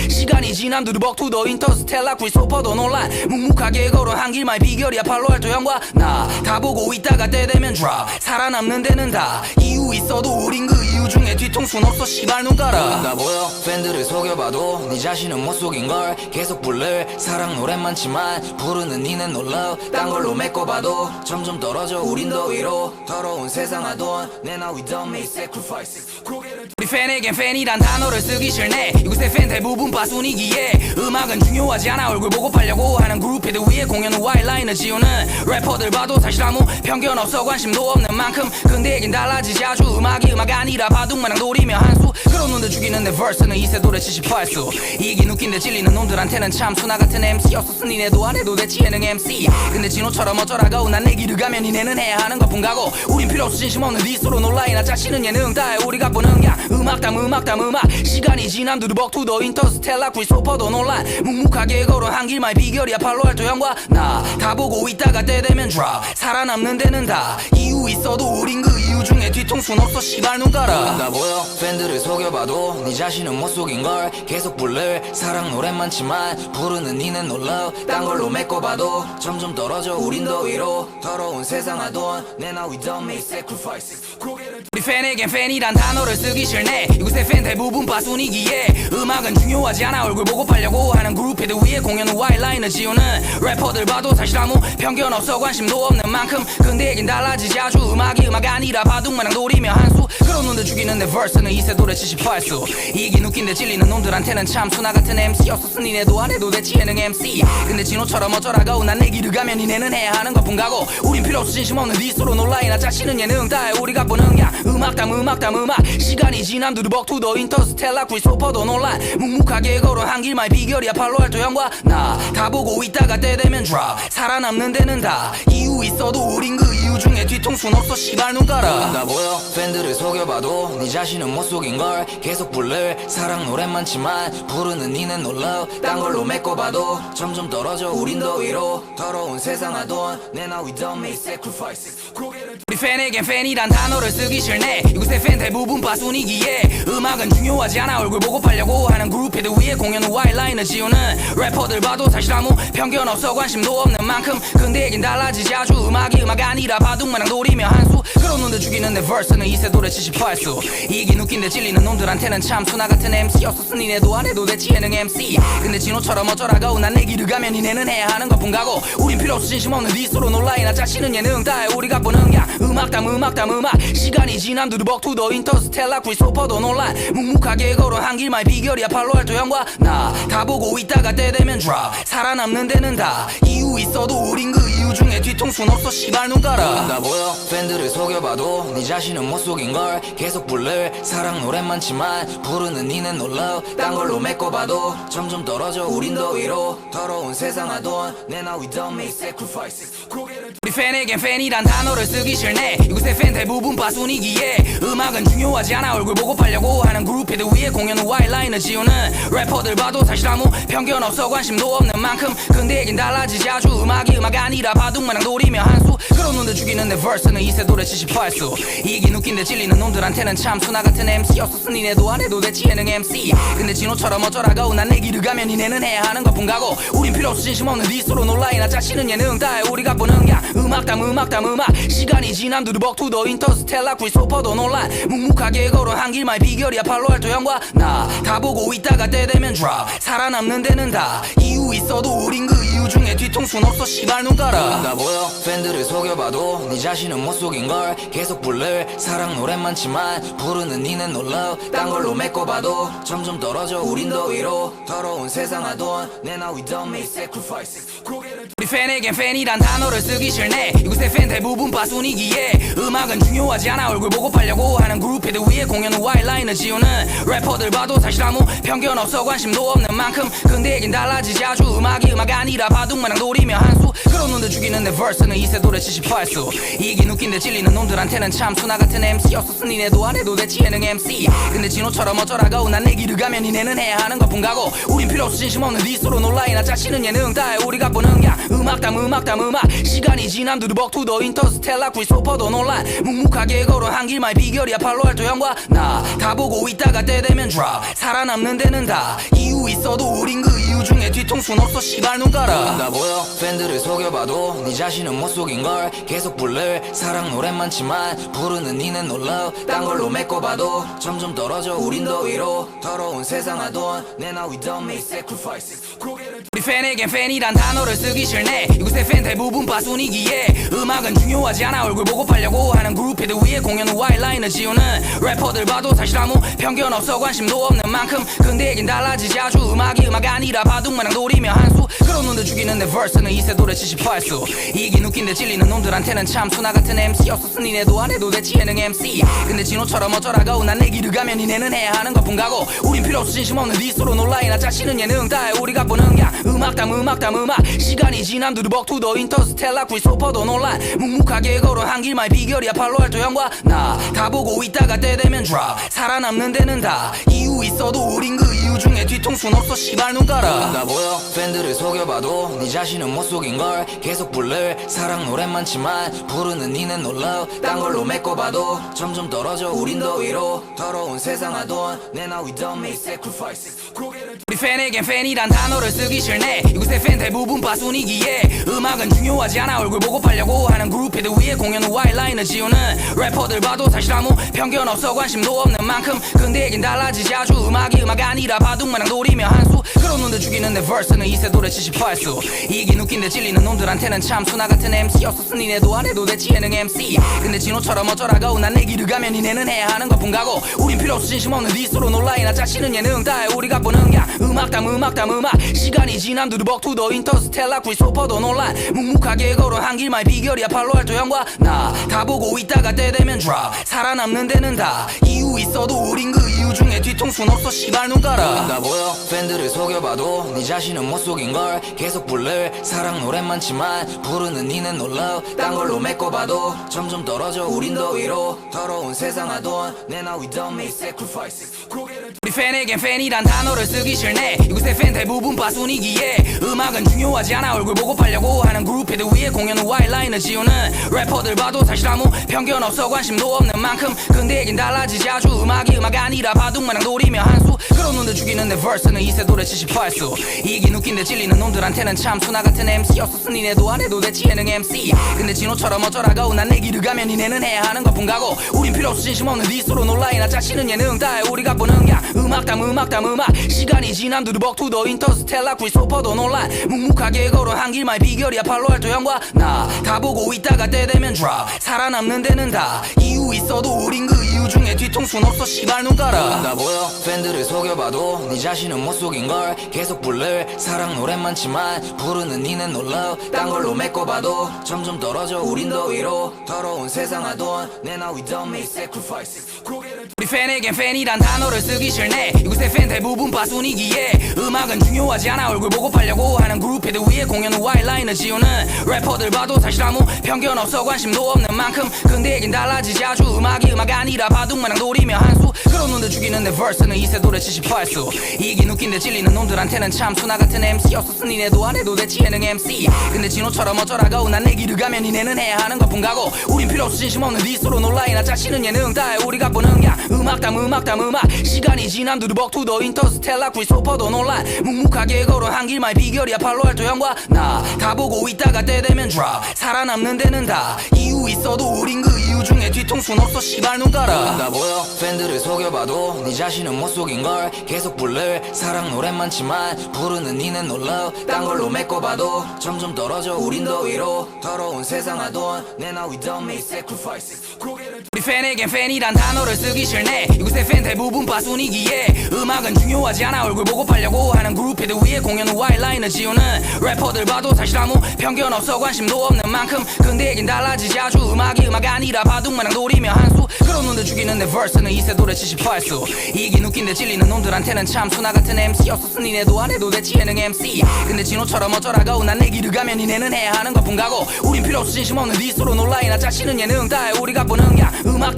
시간이 지남 두루벅 투더 인터스텔라 크리스토퍼도 논란. 묵묵하게 걸어온 한 길만의 비결이야 팔로알토 형과 나. 다 보고 있다가 때 되면 drop. 살아남는 데는 다 이유 있어도 우린 그 이유 중에 뒤통수는 없어 씨발 눈가라. 다 보여 팬들을 속여봐도 네 자신은 못 속인걸. 계속 부를 사랑 노래 많지만 부르는 니는 놀라. 딴 걸로 메꿔봐도 점점 떨어져 우린 더 위로. 더러운 세상 하던 내 now we don't make sacrifices. 우리 팬에겐 팬이란 단어를 쓰기 싫네. 이곳의 팬 대부분 바순이기에 음악은 중요하지 않아. 얼굴 보고 팔려고 하는 그룹 헤드 위에 공연 후 와이라인을 지우는 래퍼들 봐도 사실 아무 편견 없어. 관심도 없는 만큼 근데 얘긴 달라지지 아주. 음악이 음악 아니라 바둑마냥 노리며 한수. 그런 놈들 죽이는 내 verse는 이세돌의 78수. 이긴 웃긴데 찔리는 놈들한테는 참 수나 같은 MC였었으니 니네도 안 해도 됐지 예능 MC. 근데 진호처럼 어쩌라고 난 내 길을 가면 니네는 해야 하는 것뿐 가고. 우린 필요 없어 진심 없는 디스로 놀라이. 나 자신은 예능 다해 우리가 보는 그냥 음악 시간이 지남 두루벅 투더 인터스텔라 크리스토퍼도 논란. 묵묵하게 걸어온 한 길만의 비결이야 팔로알토 형과 나. 다 보고 있다가 때 되면 drop. 살아남는 데는 다 이유 있어도 우린 그 이유 중에 뒤통수는 없어 씨발 눈가라. 다 보여 팬들을 속여봐도 네 자신은 못 속인걸. 계속 부를 사랑 노래 많지만 부르는 니는 놀라. 딴 걸로 메꿔봐도 점점 떨어져 우린 더 위로. 더러운 세상 하던 내 now we don't make sacrifices. 우리 팬에겐 팬이란 단어를 쓰기 싫네. 이곳의 팬 대부분 바순이기에 음악은 중요하지 않아. 얼굴 보고 팔려고 하는 그룹 헤드 위에 공연 후 와이라인을 지우는 래퍼들 봐도 사실 아무 편견 없어. 관심도 없는 만큼 근데 얘긴 달라지지 아주. 음악이 음악 아니라 바둑마냥 노리며 한수. 그런 놈들 죽이는 내 verse는 이세돌의 78수. 이긴 웃긴데 찔리는 놈들한테는 참 수나 같은 MC였었으니 니네도 안 해도 됐지 예능 MC. 근데 진호처럼 어쩌라고 난 내 길을 가면 니네는 해야 하는 것뿐 가고. 우린 필요 없어 진심 없는 디스로 놀라이. 나 자신은 예능 다해 우리가 보는 그냥 음악 시간이 지남 두루벅 투더 인터스텔라 크리스토퍼도 논란. 묵묵하게 걸어온 한 길만의 비결이야 팔로알토 형과 나. 다 보고 있다가 때 되면 drop. 살아남는 데는 다 이유 있어도 우린 그 이유 중에 뒤통수는 없어 씨발 눈가라. 다 보여 팬들을 속여봐도 네 자신은 못 속인걸. 계속 부를 사랑 노래 많지만 부르는 니는 놀라. 딴 걸로 메꿔봐도 점점 떨어져 우린 더 위로. 더러운 세상 하던 내 now we don't make sacrifices. 우리 팬에겐 팬이란 단어를 쓰기 싫네. 이곳의 팬 대부분 바순이기에 음악은 중요하지 않아. 얼굴 보고 팔려고 하는 그룹 헤드 위에 공연 후 와이라인을 지우는 래퍼들 봐도 사실 아무 편견 없어. 관심도 없는 만큼 근데 얘긴 달라지지 아주. 음악이 음악 아니라 바둑마냥 노리며 한수. 그런 놈들 죽이는 내 verse는 이세돌의 78수. 이긴 웃긴데 찔리는 놈들한테는 참 수나 같은 MC였었으니 니네도 안 해도 됐지 예능 MC. 근데 진호처럼 어쩌라고 난 내 길을 가면 니네는 해야 하는 것뿐 가고. 우린 필요 없어 진심 없는 디스로 놀라이. 나 자신은 예능 다해 우리가 보는 그냥 음악 시간이 지남 두루벅 투더 인터스텔라 크리스토퍼도 논란. 묵묵하게 걸어온 한 길만의 비결이야 팔로알토 형과 나. 다 보고 있다가 때 되면 drop. 살아남는 데는 다 이유 있어도 우린 그 이유 중에 뒤통수는 없어 씨발 눈가라. 다 보여 팬들을 속여봐도 네 자신은 못 속인걸. 계속 부를 사랑 노래 많지만 부르는 니는 놀라. 딴 걸로 메꿔봐도 점점 떨어져 우린 더 위로. 더러운 세상 하던 내 now we don't make sacrifices. 우리 팬에겐 팬이란 단어를 쓰기 싫네. 이곳의 팬 대부분 바순이기에 음악은 중요하지 않아. 얼굴 보고 팔려고 하는 그룹 헤드 위에 공연 후 와이라인을 지우는 래퍼들 봐도 사실 아무 편견 없어. 관심도 없는 만큼 근데 얘긴 달라지지 아주. 음악이 음악 아니라 바둑마냥 노리며 한수. 그런 놈들 죽이는 내 verse는 이세돌의 78수. 이긴 웃긴데 찔리는 놈들한테는 참 수나 같은 MC였었으니 니네도 안 해도 됐지 예능 MC. 근데 진호처럼 어쩌라고 난 내 길을 가면 니네는 해야 하는 것뿐 가고 우린 필요 없어 진심 없는 네 서로 놀라 나 자신은 예능 다해 우리가 보는 야 음악 시간이 지남 두루벅 투더 인터스텔라 크리스토퍼도 논란 묵묵하게 걸어 한 길만 비결이야 팔로알토 형과 나 다 보고 있다가 때 되면 drop 살아남는 데는 다 이유 있어도 우린 그 이유 중에 뒤통수는 없어 씨발 눈 깔아 나 보여 팬들을 속여봐도 네 자신은 못 속인걸 계속 부를 사랑 노래 많지만 부르는 니는 놀라 딴 걸로 메꿔봐도 점점 떨어져 우린 더 위로 더러운 세상 하던 내나 we don't make sacrifices 우리 팬에겐 팬이란 단어를 쓰기 싫네 이곳의 팬 대부분 빠순이기에 음악은 중요하지 않아 얼굴 보고 팔려고 하는 그룹들 위에 공연은 와일라인을 지우는 래퍼들 봐도 사실 아무 편견 없어 관심도 없는 만큼 근데 얘긴 달라지지 아주 음악이 음악 아니라 바둑마냥 노리며 한수 그런 놈들 죽이는 내 verse는 이세돌의 78수 이긴 웃긴데 찔리는 놈들한테는 참 수나 같은 MC였었으니 니네도 안 해도 됐지 예능 MC 근데 진호처럼 어쩌라고 난 내 길을 가면 니네는 해야 하는 것뿐 가고 우린 필요 없어 진심 없는 네 서로 놀라 나 자신은 예능 다해 우리가 보는 야 음악 시간이 지남 두루벅 투더 인터스텔라 크리스토퍼도 논란 묵묵하게 걸어 한 길만 비결이야 팔로알토 형과 나 다 보고 있다가 때 되면 drop 살아남는 데는 다 이유 있어도 우린 그 이유 중에 뒤통수는 없어 씨발 눈 깔아 나 보여 팬들을 속여봐도 네 자신은 못 속인걸 계속 부를 사랑 노래 많지만 부르는 니는 놀라 딴 걸로 메꿔봐도 점점 떨어져 우린 더 위로 더러운 세상 하던 내나 we don't make sacrifices 우리 팬에겐 팬이란 단어를 쓰기 싫네 이곳의 팬 대부분 빠순이기에 음악은 중요하지 않아 얼굴 보고 팔려고 하는 그룹들 위에 공연은 와일라인을 지우는 래퍼들 봐도 사실 아무 편견 없어 관심도 없는 만큼 근데 얘긴 달라지지 아주 음악이 음악 아니라 바둑마냥 노리며 한수 그런 놈들 죽이는 내 verse는 이세돌의 78수 이긴 웃긴데 찔리는 놈들한테는 참 수나 같은 MC였었으니 니네도 안 해도 됐지 예능 MC 근데 진호처럼 어쩌라고 난 내 길을 가면 니네는 해야 하는 것뿐 가고 우린 필요 없어 진심 없는 네 서로 놀라 나 자신은 예능 다해 우리가 보는 야 음악 시간이 지남 두루벅 투더 인터스텔라 크리스토퍼도 논란 묵묵하게 걸어 한 길만 비결이야 팔로알토 형과 나 다 보고 있다가 때 되면 drop 살아남는 데는 다 이유 있어도 우린 그 이유 중에 뒤통수는 없어 씨발 눈 깔아 나 보여 팬들을 속여봐도 네 자신은 못 속인걸 계속 부를 사랑 노래 많지만 부르는 니는 놀라 딴 걸로 메꿔봐도 점점 떨어져 우린 더 위로 더러운 세상 하던 내나 we don't make sacrifices 우리 팬에겐 팬이란 단어를 쓰기 싫네 이곳의 팬 대부분 빠순이기에 음악은 중요하지 않아 얼굴 보고 팔려고 하는 그룹들 위에 공연은 와일라인을 지우는 래퍼들 봐도 사실 아무 편견 없어 관심도 없는 만큼 근데 얘긴 달라지지 아주 음악이 음악 아니라 바둑마냥 노리며 한수 그런 놈들 죽이는 내 verse는 이세돌의 78수 이긴 웃긴데 찔리는 놈들한테는 참 수나 같은 MC였었으니 니네도 안 해도 됐지 예능 MC 근데 진호처럼 어쩌라고 난 내 길을 가면 니네는 해야 하는 것뿐 가고 우린 필요 없어 진심 없는 네 서로 놀라 나 자신은 예능 다해 우리가 보는 야 음악 시간이 지남 두루벅 투더 인터스텔라 크리스토퍼도 논란 묵묵하게 걸어 한 길만 비결이야 팔로알토 형과 나 다 보고 있다가 때 되면 drop 살아남는 데는 다 이유 있어도 우린 그 이유 중에 뒤통수는 없어 씨발 눈 깔아 나 보여 팬들을 속여봐도 네 자신은 못 속인걸 계속 부를 사랑 노래 많지만 부르는 니는 놀라 딴 걸로 메꿔봐도 점점 떨어져 우린 더 위로 더러운 세상 하던 내나 we don't make sacrifices 우리 팬에겐 팬이란 단어를 쓰기 싫네 이곳의 팬 대부분 빠순이기에 음악은 중요하지 않아 얼굴 보고 팔려고 하는 그룹들 위에 공연은 와일라인을 지우는 래퍼들 봐도 사실 아무 편견 없어 관심도 없는 만큼 근데 얘긴 달라지지 아주 음악이 음악 아니라 바둑마냥 노리며 한수 그런 놈들 죽이는 내 verse는 이세돌의 78수 이긴 웃긴데 찔리는 놈들한테는 참 수나 같은 MC였었으니 니네도 안 해도 됐지 예능 MC 근데 진호처럼 어쩌라고 난 내 길을 가면 니네는 해야 하는 것뿐 가고 우린 필요 없어 진심 없는 네 서로 놀라 나 자신은 예능 다해 우리가 보는 야 음악 시간이 지남 두루벅 투더 인터스텔라 크리스토퍼도 논란 묵묵하게 걸어 한 길만 비결이야 팔로알토 형과 나 다 보고 있다가 때 되면 drop 살아남는 데는 다 이유 있어도 우린 그 이유 중에 뒤통수는 없어 씨발 눈 깔아 나 보여 팬들을 속여봐도 네 자신은 못 속인걸 계속 부를 사랑 노래 많지만 부르는 니는 놀라 딴 걸로 메꿔봐도 점점 떨어져 우린 더 위로 더러운 세상 하던 내나 we don't make sacrifices 우리 팬에겐 팬이란 단어를 쓰기 싫네 이곳의 팬 대부분 빠순이기에 음악은 중요하지 않아 얼굴 보고 팔려고 하는 그룹들 위에 공연은 와일라인을 지우는 래퍼들 봐도 사실 아무 편견 없어 관심도 없는 만큼 근데 얘긴 달라지지 아주 음악이 음악 아니라 바둑마냥 노리며 한수 그런 놈들 죽이는 내 verse는 이세돌의 78수 이긴 웃긴데 찔리는 놈들한테는 참 수나 같은 MC였었으니 니네도 안 해도 됐지 예능 MC 근데 진호처럼 어쩌라고 난 내 길을 가면 니네는 해야 하는 것뿐 가고 우린 필요 없어 진심 없는 네 서로 놀라 나 자신은 예능 다해 우리가 보는 야 음악 시간이 지난 두루벅 투더 인터스텔라 크리스토퍼도 논란 묵묵하게 걸어 한 길만 비결이야 팔로알토 형과 나 다 보고 있다가 때 되면 drop 살아남는 데는 다 이유 있어도 우린 그 이유 중에 뒤통수는 없어 씨발 눈 깔아 나 보여 팬들을 속여봐도 네 자신은 못 속인걸 계속 부를 사랑 노래 많지만 부르는 니는 놀라 딴 걸로 메꿔봐도 점점 떨어져 우린 더 위로 더러운 세상 하던 내나 we don't make sacrifices 우리 팬에겐 팬이란 단어를 쓰기 싫네 이곳의 팬 대부분 빠순이기에 음악은 중요하지 않아 얼굴 보고 팔려고 하는 그룹들 위에 공연 후 와이라인을 지우는 래퍼들 봐도 사실 아무 편견 없어 관심도 없는 만큼 근데 얘긴 달라지지 아주 음악이 음악 아니라 바둑마냥 노리며 한수 그런 놈들 죽이는 내 verse는 이세돌에 78수 이긴 웃긴데 찔리는 놈들한테는 참 수나 같은 MC였었으니 니네도 안 해도 됐지 예능 MC 근데 진호처럼 어쩌라고 난 내 길을 가면 니네는 해야 하는 것뿐 가고 우린 필요 없어 진심 없는 디스로 놀라이나 짜치는 예능 다해 우리가 보는 야 음악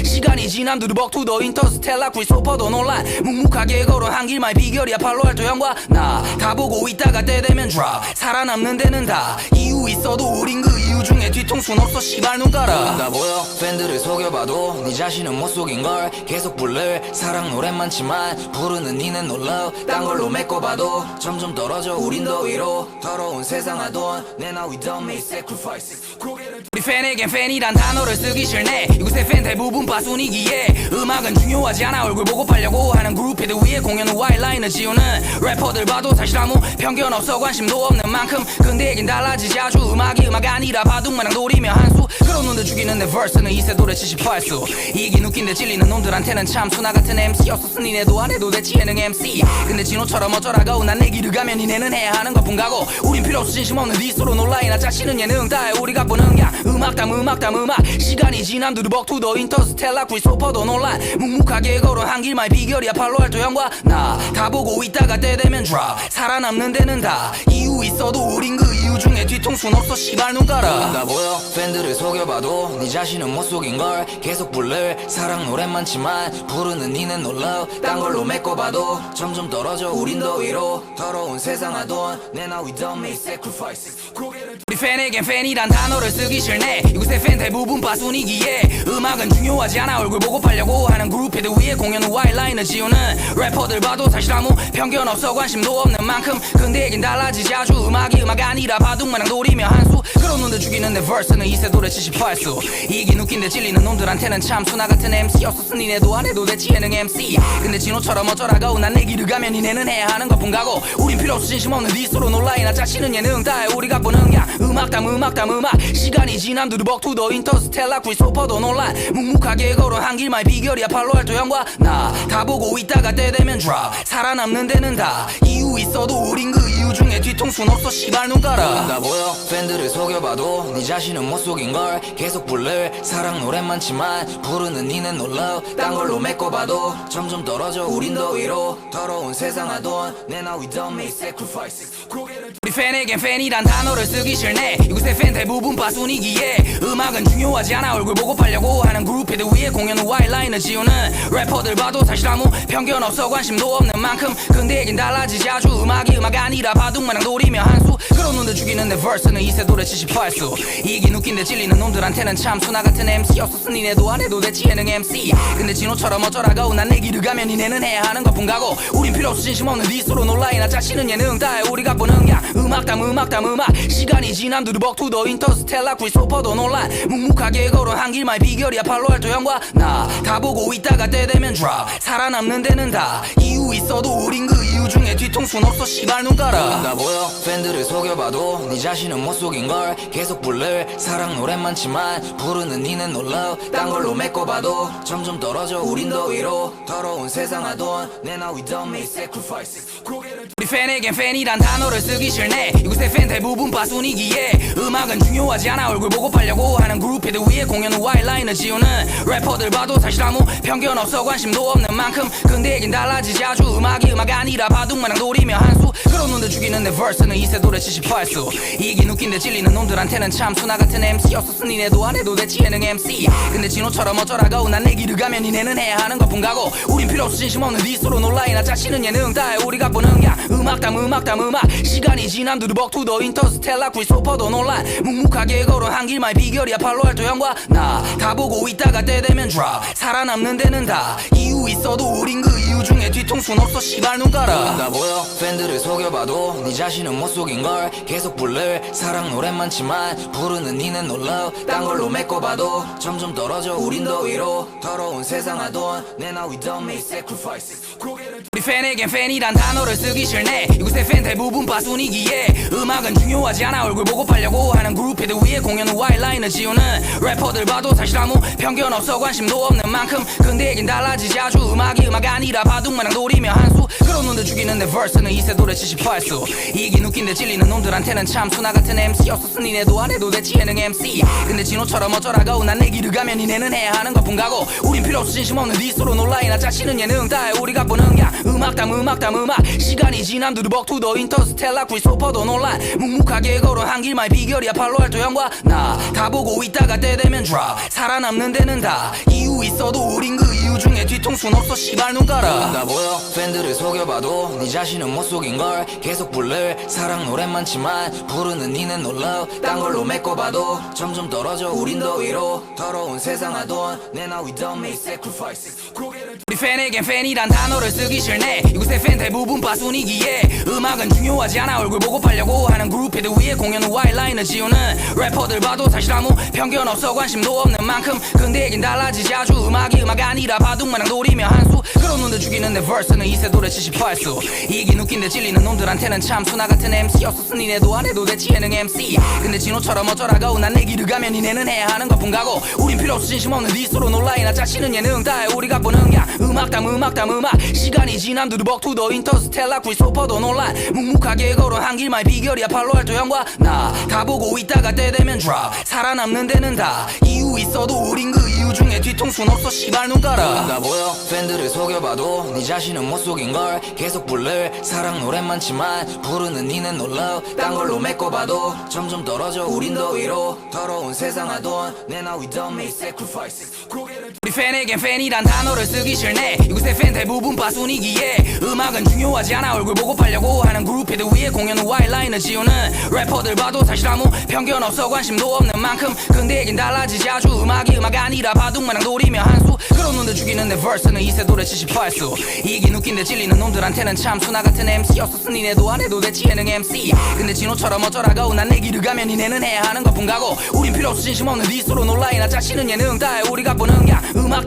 시간이 지난 두루벅 투더 인터스텔라 크리스토퍼도 논란 묵묵하게 걸어 한 길만 비결이야 팔로알토 형과 나 다 보고 있다가 때 되면 drop 살아남는 데는 다 이유 있어도 우린 그 이유 중에 뒤통수는 없어 씨발 눈 깔아 나 보여 팬들을 속여봐도 네 자신은 못 속인걸 계속 부를 사랑 노래 많지만 부르는 니는 놀라 딴 걸로 메꿔봐도 점점 떨어져 우린 더 위로 더러운 세상 하던 내나 we don't make sacrifices 우리 팬에겐 팬이란 단어를 쓰기 싫네 이곳의 팬 대부분 빠순이기에 음악은 중요하지 않아 얼굴 보고 팔려고 하는 그룹들 위에 공연 후 와이라인을 지우는 래퍼들 봐도 사실 아무 편견 없어 관심도 없는 만큼 근데 얘긴 달라지지 아주 음악이 음악 아니라 바둑마냥 노리며 한수 그런 놈들 죽이는 내 verse는 이세돌에 78수 이긴 웃긴데 찔리는 놈들한테는 참 수나 같은 MC였었으니 니네도 안 해도 됐지 예능 MC 근데 진호처럼 어쩌라고 난 내 길을 가면 니네는 해야 하는 것뿐 가고 우린 필요 없어 진심 없는 디스로 놀라이나 짜치는 예능 다해 우리가 보는 야 음악 시간이 지난 두루벅 투더 인터스텔라 크리스토퍼도 논란 묵묵하게 걸어 한 길만 비결이야 팔로알토 형과 나 다 보고 있다가 때 되면 drop 살아남는 데는 다 이유 있어도 우린 그 이유 중에 뒤통수는 없어 씨발 눈 깔아 나 보여 팬들을 속여봐도 네 자신은 못 속인걸 계속 부를 사랑 노래 많지만 부르는 니는 놀라 딴 걸로 메꿔봐도 점점 떨어져 우린 더 위로 더러운 세상 하던 내나 we don't make sacrifices 우리 팬에겐 팬이란 단어를 쓰기 싫네 이곳의 팬 대부분 빠순이기에 음악은 중요하지 않아 얼굴 보고 팔려고 하는 그룹들 위에 공연 후 와이라인을 지우는 래퍼들 봐도 사실 아무 편견 없어 관심도 없는 만큼 근데 얘긴 달라지지 아주 음악이 음악 아니라 바둑마냥 노리며 한수 그런 놈들 죽이는 내 verse는 이세돌에 78수 이긴 웃긴데 찔리는 놈들한테는 참 수나 같은 MC였었으니 니네도 안 해도 됐지 예능 MC 근데 진호처럼 어쩌라고 난 내 길을 가면 니네는 해야 하는 것뿐 가고 우린 필요 없어 진심 없는 디스로 놀라이나 짜치는 예능 다해 우리가 보는 야 음악 시간이 지난 두루벅 투더 인터스텔라 크리스토퍼도 논란 묵묵하게 걸어 한 길만 비결이야 팔로알토 형과 나 다 보고 있다가 때 되면 drop 살아남는 데는 다 이유 있어도 우린 그 이유 중에 뒤통수는 없어 씨발 눈 깔아 나 보여 팬들을 속여봐도 네 자신은 못 속인걸 계속 부를 사랑 노래 많지만 부르는 니는 놀라 딴 걸로 메꿔봐도 점점 떨어져 우린 더 위로 더러운 세상 하던 내나 we don't make sacrifices 우리 팬에겐 팬이란 단어를 쓰기 싫네 이곳의 팬 대부분 빠순이기에 음악은 중요하지 않아 얼굴 보고 팔려고 하는 그룹들 위에 공연 후 와이라인을 지우는 래퍼들 봐도 사실 아무 편견 없어 관심도 없는 만큼 근데 얘긴 달라지지 아주 음악이 음악 아니라 바둑마냥 노리며 한수 그런 놈들 죽이는 내 verse는 이세돌에 78수 이긴 웃긴데 찔리는 놈들한테는 참 수나 같은 MC였었으니 니네도 안 해도 됐지 예능 MC 근데 진호처럼 어쩌라고 난 내 길을 가면 니네는 해야 하는 것뿐 가고 우린 필요 없어 진심 없는 디스로 놀라이나 짜치는 예능 다해 우리가 보는 야 음악 시간이 지난 두루벅 투더 인터스텔라 크리스토퍼도 논란 묵묵하게 걸어 한 길만 비결이야 팔로알토 형과 나 다 보고 있다가 때 되면 drop 살아남는 데는 다 이유 있어도 우린 그 이유 중에 뒤통수는 없어 씨발 눈 깔아 나 보여 팬들을 속여봐도 네 자신은 못 속인걸 계속 부를 사랑 노래 많지만 부르는 니는 놀라 딴 걸로 메꿔봐도 점점 떨어져 우린 더 위로 더러운 세상 하던 내나 we don't make sacrifices 우리 팬에겐 팬이란 단어를 쓰기 싫네 이곳의 팬 대부분 빠순이기에 음악은 중요하지 않아 얼굴 보고 팔려고 하는 그룹들 위에 공연 후 와이라인을 지우는 래퍼들 봐도 사실 아무 편견 없어 관심도 없는 만큼 근데 얘긴 달라지지 아주 자주 음악이 음악 아니라 바둑마냥 노리며 한수 그런 놈들 죽이는 내 verse는 이세돌의 78수 이긴 웃긴데 찔리는 놈들한테는 참 수나 같은 MC였었으니 니네도 안 해도 됐지 예능 MC 근데 진호처럼 어쩌라고 난 내 길을 가면 니네는 해야 하는 것뿐 가고 우린 필요 없어 진심 없는 디스로 놀라이나 자신은 예능 다해 우리가 보는 그냥 음악 시간이 지난 두루벅 투더 인터스텔라 크리스토퍼도 논란 묵묵하게 걸어 한 길만 비결이야 팔로알토 형과 나 다 보고 있다가 때 되면 drop 살아남는 데는 다 이유 있어도 우린 그 이유 중에 뒤통수는 없어 씨발 눈 깔아 나 보여 팬들을 속여봐도 네 자신은 못 속인걸 계속 부를 사랑 노래 많지만 부르는 니는 놀라 딴 걸로 메꿔봐도 점점 떨어져 우린 더 위로 더러운 세상 하던 내나 we don't make sacrifices 우리 팬에겐 팬이란 단어를 쓰기 싫네 이곳의 팬 대부분 빠순이기에 음악은 중요하지 않아 얼굴 보고 팔려고 하는 그룹헤드 위에 공연은 와일라인을 지우는 래퍼들 봐도 사실 아무 편견 없어 관심도 없는 만큼 근데 얘긴 달라지지 아주 음악이 음악 아니라 바둑마냥 노리며 한수 그런 놈들 죽이는 내 verse는 이세돌의 78수 이긴 웃긴데 찔리는 놈들한테는 참 수나 같은 MC였었으니 니네도 안 해도 됐지 예능 MC 근데 진호처럼 어쩌라고 난 내 길을 가면 니네는 해야 하는 것뿐 가고 우린 필요 없어 진심 없는 디스로 놀라이나 자신은 예능 다해 우리가 보는 그냥 음악 시간이 지난 두루벅 투더 인터스텔라 크리스토퍼도 논란 묵묵하게 걸어 한 길만 비결이야 팔로알토 형과 나 다 보고 있다가 때 되면 drop 살아남는 데는 다 이유 있어도 우린 그 이유 중에 뒤통수는 없어 씨발 눈 깔아 나 보여 팬들을 속여봐도 네 자신은 못 속인걸 계속 부를 사랑 노래 많지만 부르는 니는 놀라 딴 걸로 메꿔봐도 점점 떨어져 우린 더 위로 더러운 세상 하던 내나 we don't make sacrifices 우리 팬에겐 팬이란 단어를 쓰기 싫네 이곳의 팬 대부분 빠순이기에 음악은 중요하지 않아 얼굴 보고 팔려고 하는 그룹헤드 위에 공연은 와일라인을 지우는 래퍼들 봐도 사실 아무 편견 없어 관심도 없는 만큼 근데 얘긴 달라지지 아주 음악이 음악 아니라 바둑마냥 노리며 한수 그런 놈들 죽이는 내 verse는 이세돌의 78수 이긴 웃긴데 찔리는 놈들한테는 참 수나 같은 MC였었으니 니네도 안 해도 됐지 예능 MC 근데 진호처럼 어쩌라고 난 내 길을 가면 니네는 해야 하는 것뿐 가고 우린 필요 없어 진심 없는 디스로 놀라이나 자신은 예능 다해 우리가 보는 그냥 음악 시간이 지난 두루벅 투더 인터스텔라 크리스토퍼도 논란 묵묵하게 걸어 한 길만 비결이야 팔로알토 형과 나 다 보고 있다가 때 되면 drop 살아남는 데는 다 이유 있어도 우린 그 이유 중에 뒤통수는 없어 씨발 눈 깔아 나 보여 팬들을 속여봐도 네 자신은 못 속인걸 계속 부를 사랑 노래 많지만 부르는 니는 놀라 딴 걸로 메꿔봐도 점점 떨어져 우린 더 위로 더러운 세상 하던 내나 we don't make sacrifices 우리 팬에겐 팬이란 단어를 쓰기 싫네 이곳의 팬 대부분 빠순이기에 음악은 중요하지 않아 얼굴 보고 팔려고 하는 그룹헤드 위에 공연은 와일라인을 지우는 래퍼들 봐도 사실 아무 편견 없어 관심도 없는 만큼 근데 얘긴 달라지지 아주 음악이 음악 아니라 바둑마냥 노리며 한수 그런 놈들 죽이는 내 verse는 이세돌의 78수 이긴 웃긴데 찔리는 놈들한테는 참 수나 같은 MC였었으니 니네도 안 해도 됐지 예능 MC 근데 진호처럼 어쩌라고 난 내 길을 가면 니네는 해야 하는 것뿐 가고 우린 필요 없어 진심 없는 디스로 놀라이나 자신은 예능 다해 우리가 보는 그냥 음악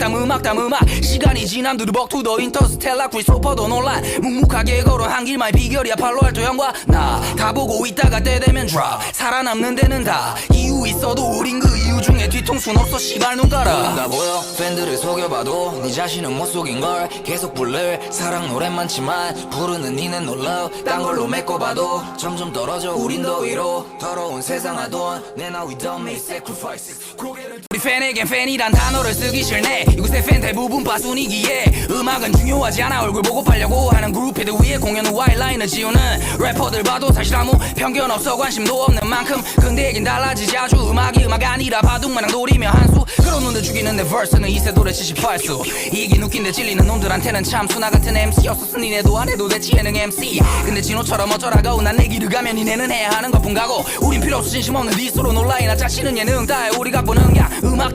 시간이 지난 두루벅 투더 인터스텔라 크리스토퍼도 논란 묵묵하게 걸어 한 길만 비결이야 팔로알토 형과 나 다 보고 있다가 때 되면 drop 살아남는 데는 다 이유 있어도 우린 그 이유 중에 뒤통수는 없어 씨발 눈 깔아 나 보여 팬들을 속여봐도 네 자신은 못 속인걸 계속 부를 사랑 노래 많지만 부르는 니는 놀라 딴 걸로 메꿔봐도 점점 떨어져 우린 더 위로 더러운 세상 하던 내나 we don't make sacrifices 우리 팬에겐 팬이란 단어를 쓰기 싫네 이곳의 팬 대부분 빠순이기에 음악은 중요하지 않아 얼굴 보고 팔려고 하는 그룹헤드 위에 공연은 와일라인을 지우는 래퍼들 봐도 사실 아무 편견 없어 관심도 없는 만큼 근데 얘긴 달라지지 아주 음악이 음악 아니라 바둑마냥 노리며 한수 그런 놈들 죽이는 내 verse는 이세돌의 78수 이긴 웃긴데 찔리는 놈들한테는 참 수나 같은 MC였었으니 니네도 안 해도 됐지 예능 MC 근데 진호처럼 어쩌라고 난 내 길을 가면 니네는 해야 하는 것뿐 가고 우린 필요 없어 진심 없는 디스로 놀라이나 자신은 예능 다해 우리가 보는 그냥 음악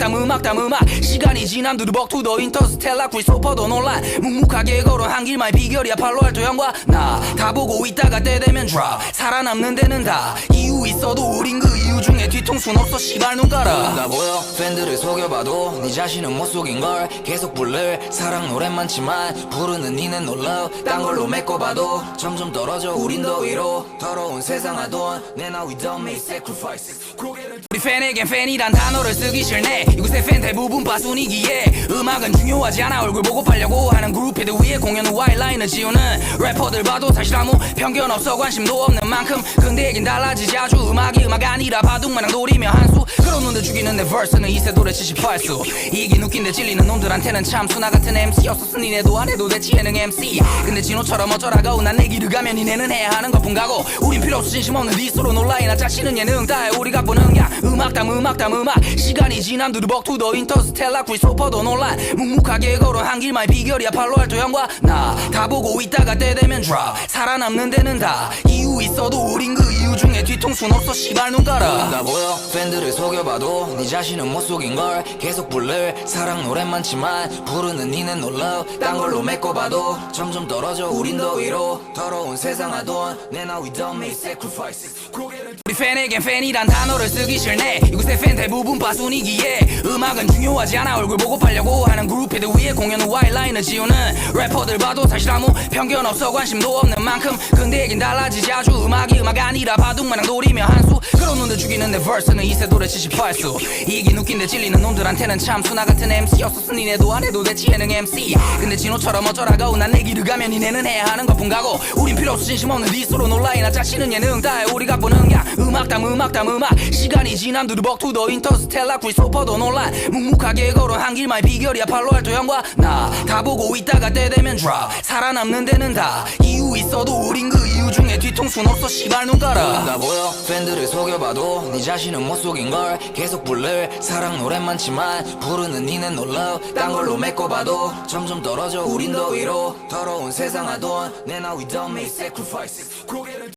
시간이 지난 두루벅 투더 인터스텔라 크리스토퍼도 논란 묵묵하게 걸어 한 길만 비결이야 팔로알토 형과 나 다 보고 있다가 때 되면 drop 살아남는 데는 다 이유 있어도 우린 그 이유 중에 뒤통수는 없어 씨발 눈 깔아 나 보여 팬들을 속여봐도 네 자신은 못 속인걸 계속 부를 사랑 노래 많지만 부르는 니는 놀라 딴 걸로 메꿔봐도 점점 떨어져 우린 더 위로 더러운 세상 하던 내나 we don't make sacrifices 우리 팬에겐 팬이란 단어를 쓰기 싫네 이곳의 팬 대부분 빠순이기에 음악은 중요하지 않아 얼굴 보고 팔려고 하는 그룹헤드 위에 공연은 와일라인을 지우는 래퍼들 봐도 사실 아무 편견 없어 관심도 없는 만큼 근데 얘긴 달라지지 아주 음악이 음악 아니라 바둑마냥 노리며 한수 그런 놈들 죽이는 내 verse는 이세돌의 78수 이긴 웃긴데 찔리는 놈들한테는 참 수나 같은 MC였었으니 니네도 안 해도 됐지 예능 MC 근데 진호처럼 어쩌라고 난 내 길을 가면 니네는 해야 하는 것뿐 가고 우린 필요 없어 진심 없는 네 서로 놀라이나 짜치는 예능 다해 우리가 보는 야 음악담 시간이 지난 두루벅 투더 인터스텔라 크리스토퍼도 논란 묵묵하게 걸어 한 길만의 비결이야 팔로알토 형과 나 다 보고 있다가 때 되면 drop 살아남는 데는 다 이유 있어도 우린 그 이유 중에 뒤통수는 없어 시발 눈 깔아 나 보여 팬들을 속여봐도 네 자신은 못 속인걸 계속 부를 사랑 노래 많지만 부르는 니는 놀라 딴 걸로 메꿔봐도 점점 떨어져 우린 더 위로 더러운 세상 하던 내나 we don't make sacrifices 우리 팬에겐 팬이란 단어를 쓰기 싫네 이곳의 팬 대부분 빠순이기에 음악은 중요하지 않아 얼굴 보고 팔려고 하는 그룹들 위에 공연 후 와이라인을 지우는 래퍼들 봐도 사실 아무 편견 없어 관심도 없는 만큼 근데 얘긴 달라지지 아주 음악이 음악 아니라 바둑마냥 노리며 한수 그런 놈들 죽이는 내 verse는 이세돌의 78수 이긴 웃긴데 찔리는 놈들한테는 참 수나 같은 MC였었으니 니네도 안 해도 됐지 예능 MC 근데 진호처럼 어쩌라고 난 내 길을 가면 니네는 해야 하는 것뿐 가고 우린 필요 없어 진심 없는 네 서로 놀라이나 짜치는 예능 다해 우리가 보는 야 음악담 시간이 지난 두루벅 투더 인터스텔라 크리스토퍼도 논란 묵묵하게 걸어 한 길만의 비결이야 팔로알토 형과 나 다 보고 있다가 때 되면 drop 살아남는 데는 다 이유 있어도 우린 그 이유 중에 뒤통수는 없어 시발 눈 깔아 나 보여 팬들을 속여봐도 네 자신은 못 속인걸 계속 부를 사랑 노래 많지만 부르는 니는 놀라 딴 걸로 메꿔봐도 점점 떨어져 우린 더 위로 더러운 세상 하던 내나 we don't make sacrifices